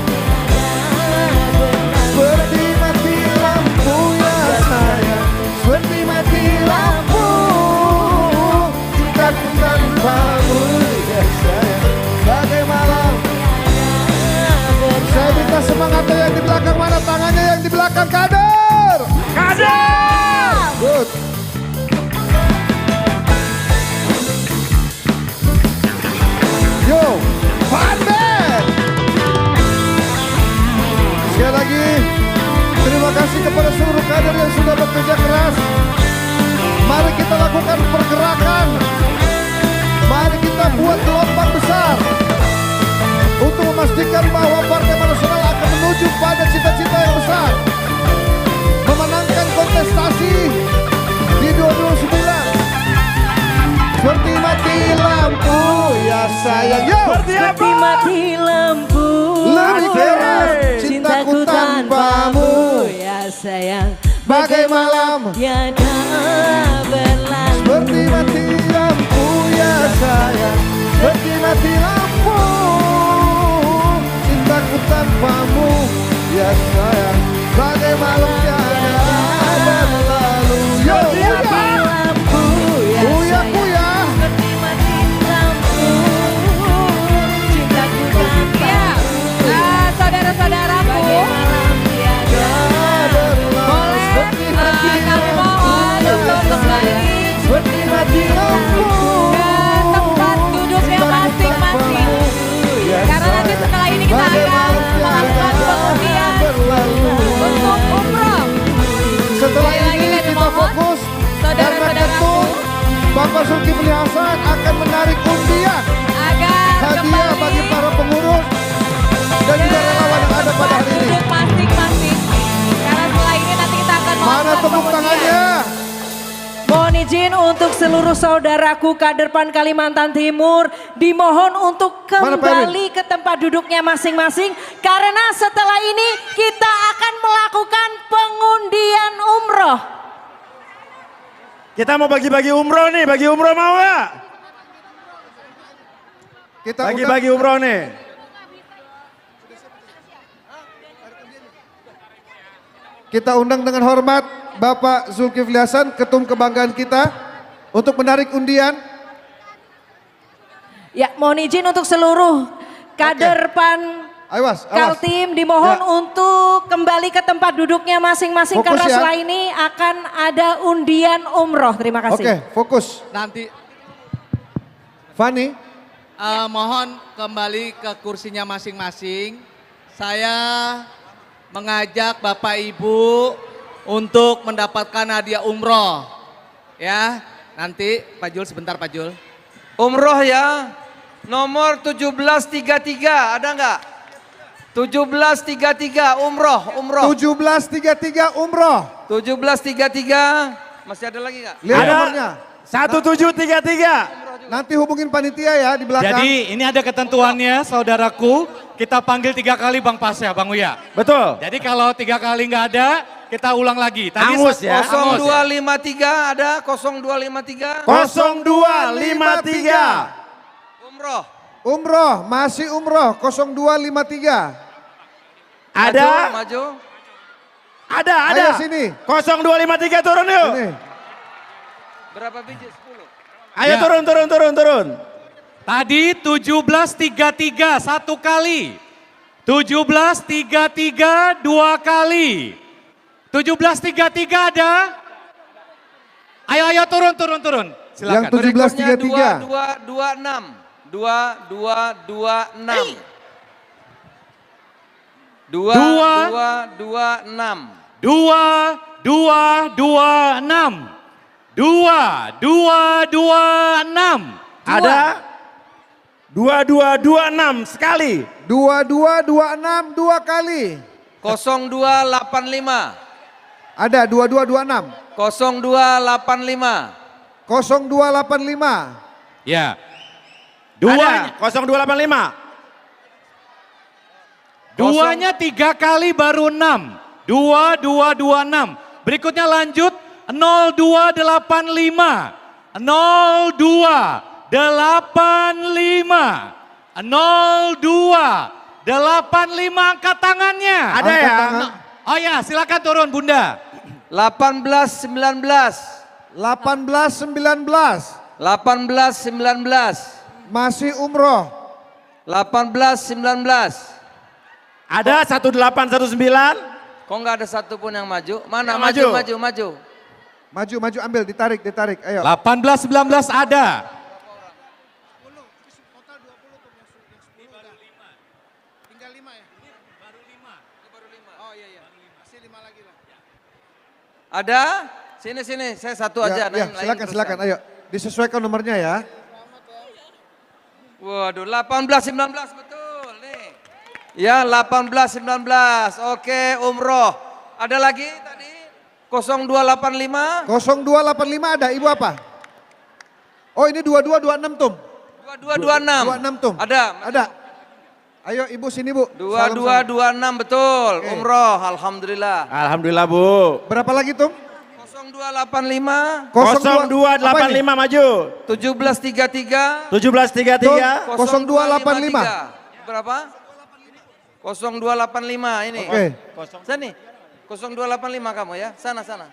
Seperti mati lampu ya sayang. Seperti mati lampu. Cintaku tanpamu ya sayang. Bagai malam. Saya minta semangatnya yang di belakang, mana tangannya yang di belakang, kader. Kader! Good. Yo, Panben. Sekali lagi, terima kasih kepada seluruh kader yang sudah bekerja keras. Mari kita lakukan pergerakan. Mari kita buat gelombang besar untuk memastikan bahwa Partai Amanat Nasional akan menuju pada cita-cita yang besar, memenangkan kontestasi di 2029. Seperti mati lampu ya sayang. Yo, seperti mati lampu. lebih keras cintaku tanpamu. Ya sayang, Bagai malam. tiada berlalu. Seperti mati lampu ya sayang. Seperti mati lampu. Cintaku tanpamu ya sayang. Bagai malam tiada berlalu. Yo, Lampu ya Kuya, sayang, kuya. seperti mati lampu. Cintaku tanpamu. Saudara-saudaraku, Bagai malam tiada boleh kami mohon untuk kembali Seperti mati lampu. ke tempat duduknya masing-masing. Karena nanti setelah ini kita akan melakukan pengundian untuk umroh. Setelah Sekali lagi ini kami kita mohon, fokus karena saudara-saudaraku, ketum Bapak Zulkifli Hasan akan menarik undian agar hadiah kembali bagi para pengurus dan juga relawan yang ada pada hari ini. duduk masing-masing. Karena setelah ini nanti kita akan Mana melakukan tepuk pengundian. tangannya? Mohon izin untuk seluruh saudaraku kader PAN Kalimantan Timur dimohon untuk Mana Pak kembali ke tempat duduknya masing-masing karena setelah ini kita akan melakukan pengundian umroh. Kita mau bagi-bagi umroh nih, bagi umroh mau nggak? Kita Bagi-bagi umroh nih. Kita undang dengan hormat Bapak Zulkifli Hasan, ketum kebanggaan kita, untuk menarik undian. Ya, mohon izin untuk seluruh kader PAN Awas, awas. Kaltim dimohon Ya. untuk kembali ke tempat duduknya masing-masing Fokus karena ya. setelah ini akan ada undian umroh. Terima kasih. Oke, fokus. Nanti Fani, mohon kembali ke kursinya masing-masing. Saya mengajak Bapak Ibu untuk mendapatkan hadiah umroh. Ya, nanti Pak Jul sebentar Pak Jul. Umroh ya, nomor 1733 ada nggak? 1733 umroh. 1733 umroh. 1733 masih ada lagi nggak? Lihat Ada. nomornya. 1733. Nanti hubungin panitia ya di belakang. Jadi ini ada ketentuannya saudaraku, kita panggil 3 kali Bang Pasya, Bang Uya. Betul. Jadi kalau 3 kali nggak ada, kita ulang lagi. Angus ya. 0253 ada 0253 0253. umroh. Umroh, masih umroh 0253. Ada? Maju. Ada. Ayo sini. 0253 turun yuk. Ini. Berapa biji? 10. Ayo Ya. turun. Tadi 1733 1 kali. 1733 2 kali. 1733 ada? Ayo turun. Silakan. Yang 1733. 2226. 2226. 2226. 2226. 2226. Ada? 2226 sekali. 2226 2 kali. 0285. Ada 2226. 0285. 0285. Ya. Ada? Duanya, 0285. duanya 3 kali baru 6. 2226. Berikutnya lanjut 0285. 0285. 0285, angkat tangannya. Ada ya? Oh ya, silakan turun Bunda. 18-19. 18-19. 18-19. Masih umroh. 18-19. Ada 1819. Kok nggak ada satupun yang maju? Mana? Yang Maju, maju. maju, maju. Maju, maju, ambil, ditarik, ditarik. Ayo. 1819 ada. Tinggal 5 ya? Baru 5. Oh iya iya. Masih 5 lagi lah. Ada? Sini, sini. Saya satu aja. Ya, Lain silakan, teruskan. silakan. Ayo, disesuaikan nomornya ya. Waduh, 18-19 betul nih. Ya, 18-19. Oke, umroh. Ada lagi tadi? 0285. 0285 ada, Ibu apa? Oh ini 2226 Tum. 2226. 26 Tum. Ada. Ada. Ayo Ibu sini Bu. 2226 betul. Oke. Umroh, alhamdulillah. Alhamdulillah Bu. Berapa lagi Tum? 0285 0285 maju. 1733 1733. 0285. Berapa? 0285 ini. Oke. Sini. 0285 kamu ya. Sana, sana.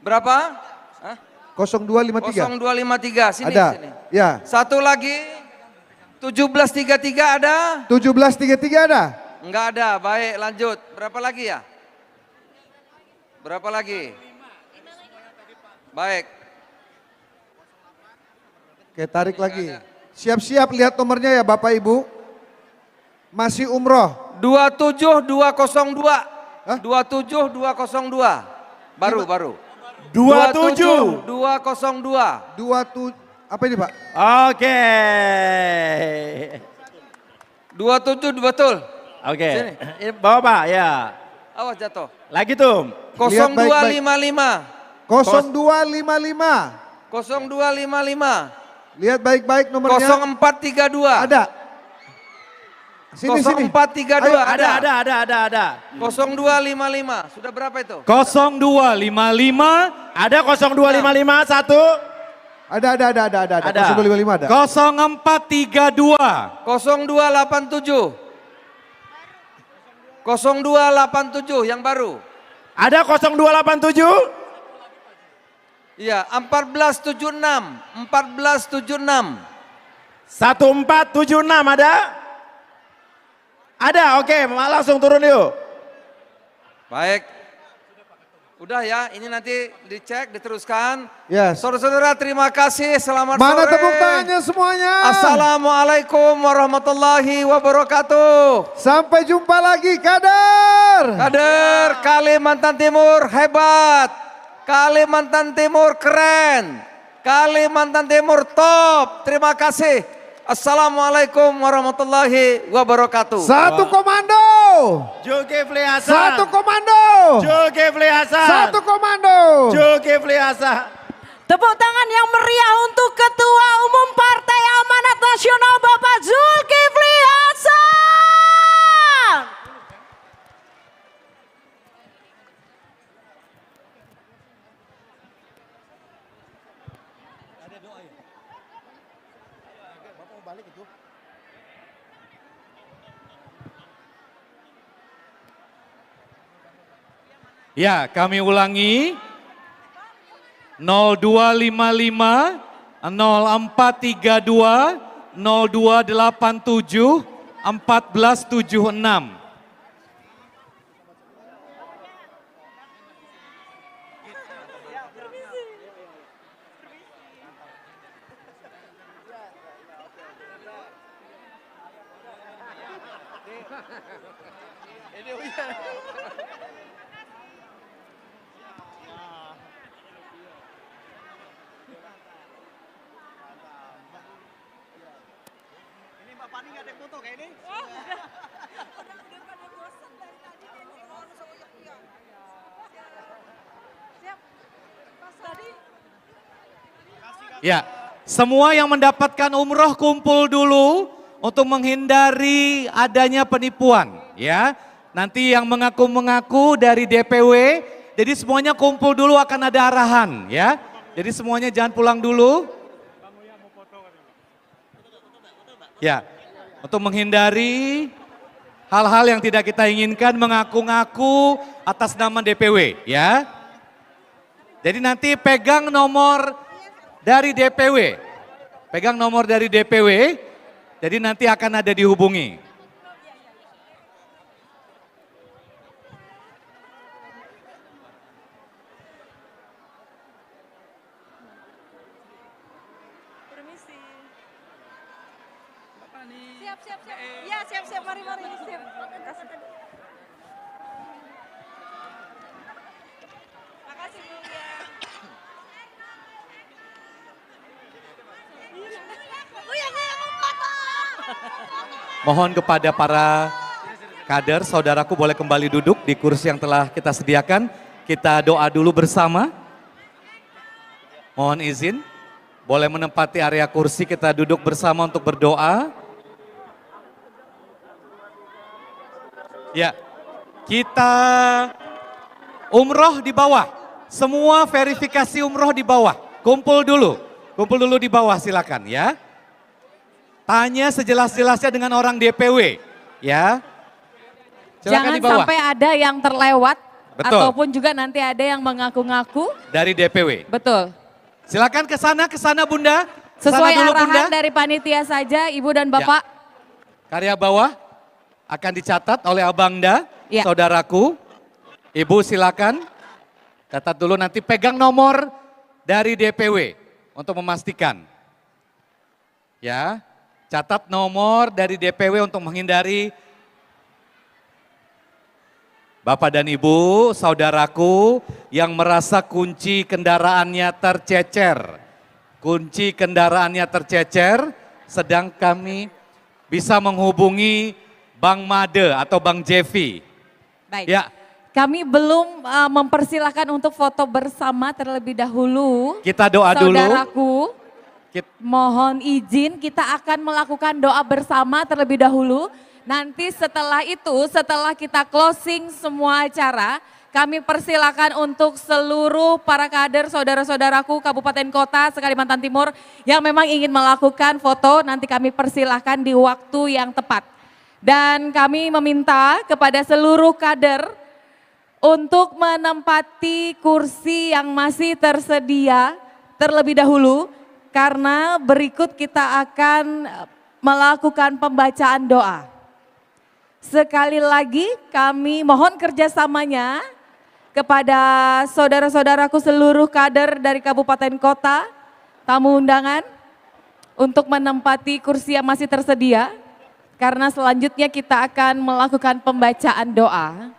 Berapa? Hah? 0253. 0253 sini, Ada. sini. Ya. Satu lagi. 1733 ada? 1733 ada? Enggak ada. Baik, lanjut. Berapa lagi ya? Berapa lagi? Baik. Oke, tarik lagi. Siap-siap lihat nomornya ya Bapak Ibu. Masih umroh. 27202. Hah? 27202. Baru, baru. 27. 202. 27 apa ini Pak? Oke. 27 betul. Oke. Sini. Ini bawa Pak ya. Awas jatuh. Lagi Tum. Lihat baik-baik. 0255. 0255. 0255. Lihat baik-baik nomornya. 0432. Ada. Sini sini. 0432 Ayo, ada. 0255. Sudah berapa itu? 0255. Ada 0255 satu. Ada. Ada. 0255 ada. 0432. 0287. 0287 yang baru. Ada 0287. Iya, 1476. 1476. 1476 ada? Ada, oke, langsung turun yuk. Baik. Udah ya, ini nanti dicek, diteruskan. Yes. Saudara-saudara terima kasih, selamat Mana sore. tepuk tangannya semuanya? Assalamualaikum warahmatullahi wabarakatuh. Sampai jumpa lagi Kader. Kader Kalimantan Timur hebat. Kalimantan Timur keren. Kalimantan Timur top. Terima kasih. Assalamualaikum warahmatullahi wabarakatuh. Satu komando. Zulkifli Hasan. Satu komando. Zulkifli Hasan. Satu komando. Zulkifli Hasan. Tepuk tangan yang meriah untuk Ketua Umum Partai Amanat Nasional Bapak Zulkifli Hasan. Ya, kami ulangi. 0255 0432 0287 1476. Ya, semua yang mendapatkan umroh kumpul dulu untuk menghindari adanya penipuan, ya. Nanti yang mengaku-mengaku dari DPW, jadi semuanya kumpul dulu akan ada arahan ya. Jadi semuanya jangan pulang dulu. Ya, untuk menghindari hal-hal yang tidak kita inginkan mengaku-ngaku atas nama DPW ya. Jadi nanti pegang nomor dari DPW. Pegang nomor dari DPW, jadi nanti akan ada dihubungi. Siap. Iya, siap. Mari. Siap. Makasih, Bu. Ya. Mohon kepada para kader, saudaraku boleh kembali duduk di kursi yang telah kita sediakan. Kita doa dulu bersama. Mohon izin, boleh menempati area kursi, kita duduk bersama untuk berdoa. Ya, kita umroh di bawah. Semua verifikasi umroh di bawah. Kumpul dulu di bawah silakan ya. Tanya sejelas-jelasnya dengan orang DPW ya. Silakan Jangan di bawah. sampai ada yang terlewat. Betul. Ataupun juga nanti ada yang mengaku-ngaku. Dari DPW. Betul. Silakan ke sana Bunda. Sesuai Sana dulu, arahan Bunda. dari panitia saja, Ibu dan Bapak. Karya bawah akan dicatat oleh Abangda, Ya. saudaraku. Ibu silakan. Catat dulu nanti pegang nomor dari DPW untuk memastikan. Ya, catat nomor dari DPW untuk menghindari Bapak dan Ibu, saudaraku yang merasa kunci kendaraannya tercecer. Kunci kendaraannya tercecer, sedang kami bisa menghubungi Bang Made atau Bang Jeffy. Baik. Ya, Kami belum mempersilahkan untuk foto bersama terlebih dahulu. kita doa dulu. Saudaraku, mohon izin kita akan melakukan doa bersama terlebih dahulu. Nanti setelah itu, setelah kita closing semua acara, kami persilakan untuk seluruh para kader saudara-saudaraku Kabupaten Kota se-Kalimantan Timur yang memang ingin melakukan foto, nanti kami persilahkan di waktu yang tepat. Dan kami meminta kepada seluruh kader untuk menempati kursi yang masih tersedia terlebih dahulu karena berikut kita akan melakukan pembacaan doa. Sekali lagi kami mohon kerjasamanya kepada saudara-saudaraku seluruh kader dari kabupaten kota, tamu undangan untuk menempati kursi yang masih tersedia karena selanjutnya kita akan melakukan pembacaan doa.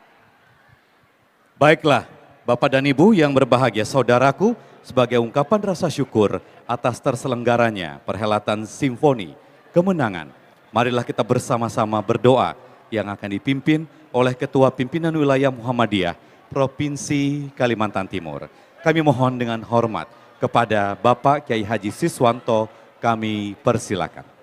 Baiklah, Bapak dan Ibu yang berbahagia, saudaraku, sebagai ungkapan rasa syukur atas terselenggaranya perhelatan Simfoni Kemenangan, marilah kita bersama-sama berdoa yang akan dipimpin oleh Ketua Pimpinan Wilayah Muhammadiyah Provinsi Kalimantan Timur. Kami mohon dengan hormat kepada Bapak Kiai Haji Siswanto, kami persilakan.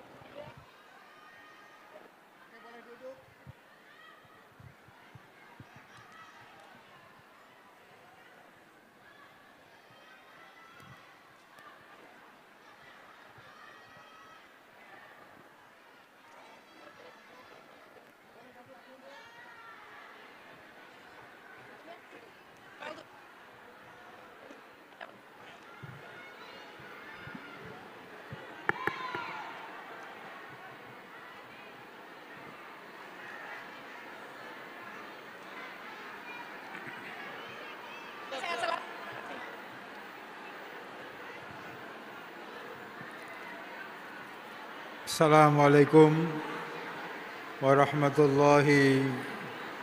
Assalamualaikum warahmatullahi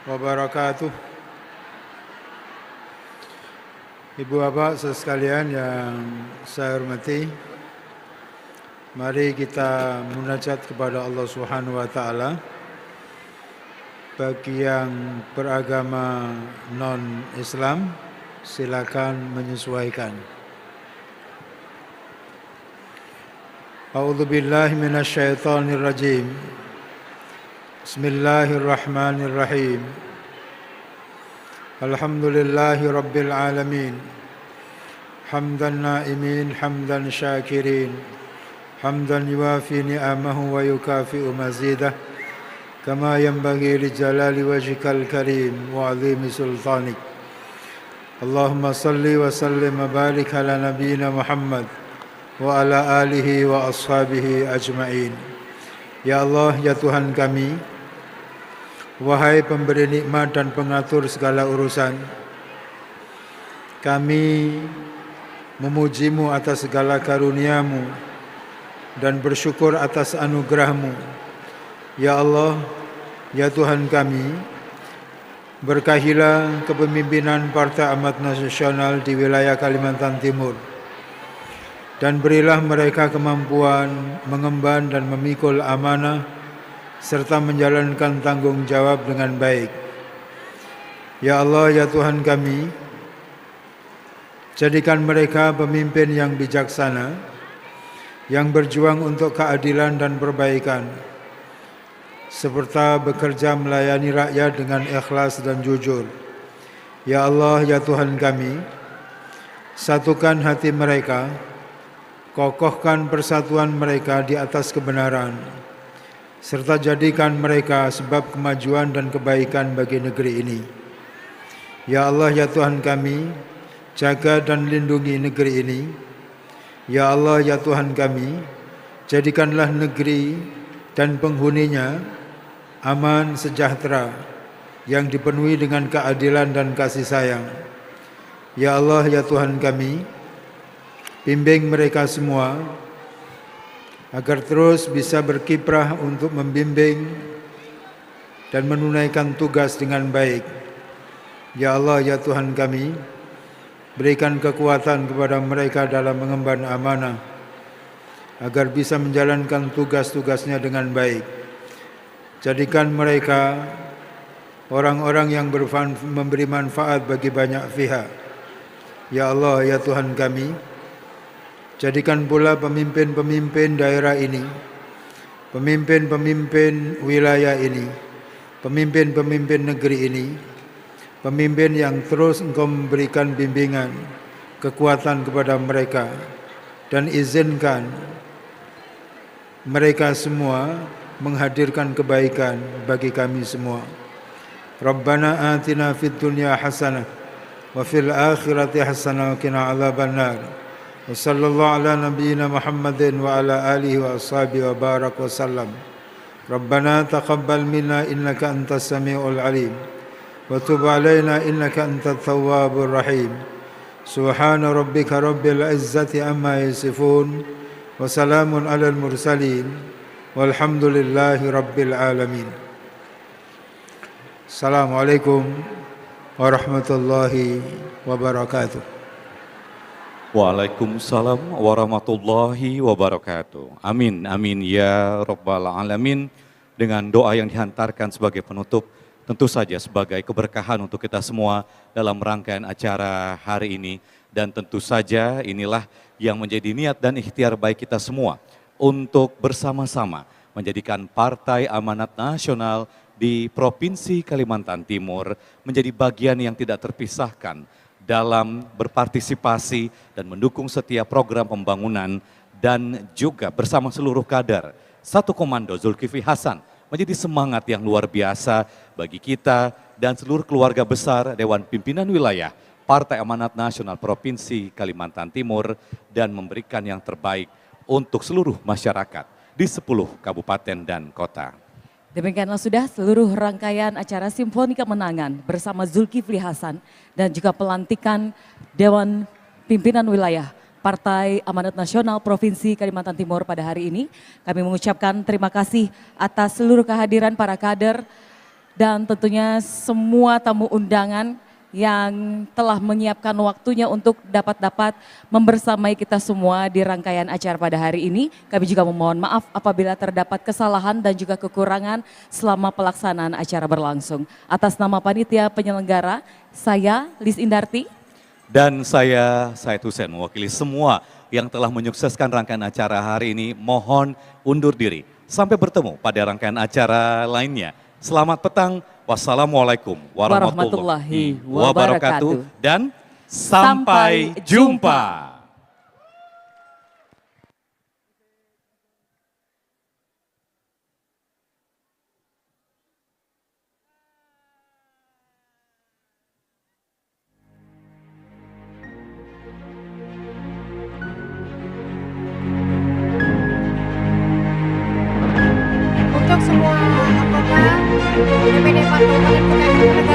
wabarakatuh. Ibu bapak sekalian yang saya hormati, mari kita munajat kepada Allah Subhanahu wa taala. Bagi yang beragama non-Islam, silakan menyesuaikan. A'udzu billahi minasyaitonir rajim. Bismillahirrahmanirrahim. الحمد لله رب العالمين حمدا نائمين حمدا شاكرين حمدا يوافي نعمه ويكافئ مزيده كما ينبغي لجلال وجهك الكريم وعظيم سلطانك اللهم صل وسلم وبارك على نبينا محمد وعلى آله وأصحابه أجمعين. Ya Allah, ya Tuhan kami, wahai pemberi nikmat dan pengatur segala urusan, kami memuji-Mu atas segala karunia-Mu dan bersyukur atas anugerah-Mu. Ya Allah, ya Tuhan kami, berkahilah kepemimpinan Partai Amanat Nasional di wilayah Kalimantan Timur dan berilah mereka kemampuan mengemban dan memikul amanah serta menjalankan tanggung jawab dengan baik. Ya Allah, ya Tuhan kami, jadikan mereka pemimpin yang bijaksana, yang berjuang untuk keadilan dan perbaikan, serta bekerja melayani rakyat dengan ikhlas dan jujur. Ya Allah, ya Tuhan kami, satukan hati mereka, kokohkan persatuan mereka di atas kebenaran, serta jadikan mereka sebab kemajuan dan kebaikan bagi negeri ini. Ya Allah, ya Tuhan kami, jaga dan lindungi negeri ini. Ya Allah, ya Tuhan kami, jadikanlah negeri dan penghuninya aman, sejahtera, yang dipenuhi dengan keadilan dan kasih sayang. Ya Allah, ya Tuhan kami, bimbing mereka semua agar terus bisa berkiprah untuk membimbing dan menunaikan tugas dengan baik. Ya Allah, ya Tuhan kami, berikan kekuatan kepada mereka dalam mengemban amanah agar bisa menjalankan tugas-tugasnya dengan baik. Jadikan mereka orang-orang yang memberi manfaat bagi banyak pihak. Ya Allah, ya Tuhan kami, jadikan pula pemimpin-pemimpin daerah ini, pemimpin-pemimpin wilayah ini, pemimpin-pemimpin negeri ini, pemimpin yang terus Engkau memberikan bimbingan, kekuatan kepada mereka, dan izinkan mereka semua menghadirkan kebaikan bagi kami semua. Rabbana atina fid dunya hasanah wa fil akhirati hasanah wa qina adzabannar. Wa sallallahu ala nabiyyina Muhammadin wa ala alihi wa ashabihi wa barak wa sallam. Rabbana taqabbal minna innaka antas samiul alim wa tub alaina innaka antat tawwabur rahim. Subhana rabbika rabbil izzati amma yasifun wa salamun alal mursalin walhamdulillahi rabbil alamin. Assalamualaikum warahmatullahi wabarakatuh. Waalaikumsalam warahmatullahi wabarakatuh. Amin, amin ya Rabbal Alamin. Dengan doa yang dihantarkan sebagai penutup, tentu saja sebagai keberkahan untuk kita semua dalam rangkaian acara hari ini. Dan tentu saja inilah yang menjadi niat dan ikhtiar baik kita semua untuk bersama-sama menjadikan Partai Amanat Nasional di Provinsi Kalimantan Timur menjadi bagian yang tidak terpisahkan dalam berpartisipasi dan mendukung setiap program pembangunan, dan juga bersama seluruh kader Satu Komando Zulkifli Hasan menjadi semangat yang luar biasa bagi kita dan seluruh keluarga besar Dewan Pimpinan Wilayah Partai Amanat Nasional Provinsi Kalimantan Timur, dan memberikan yang terbaik untuk seluruh masyarakat di 10 kabupaten dan kota. Demikianlah sudah seluruh rangkaian acara Simfoni Kemenangan bersama Zulkifli Hasan dan juga pelantikan Dewan Pimpinan Wilayah Partai Amanat Nasional Provinsi Kalimantan Timur pada hari ini. Kami mengucapkan terima kasih atas seluruh kehadiran para kader dan tentunya semua tamu undangan yang telah menyiapkan waktunya untuk dapat membersamai kita semua di rangkaian acara pada hari ini. Kami juga memohon maaf apabila terdapat kesalahan dan juga kekurangan selama pelaksanaan acara berlangsung. Atas nama panitia penyelenggara, saya Lis Indarti. Dan saya Said Hussein mewakili semua yang telah menyukseskan rangkaian acara hari ini, mohon undur diri. Sampai bertemu pada rangkaian acara lainnya. Selamat petang, Wassalamualaikum warahmatullahi Warahmatullahi wabarakatuh. wabarakatuh. Dan sampai Sampai jumpa. Untuk semua anggota DPD Partai Amanat Nasional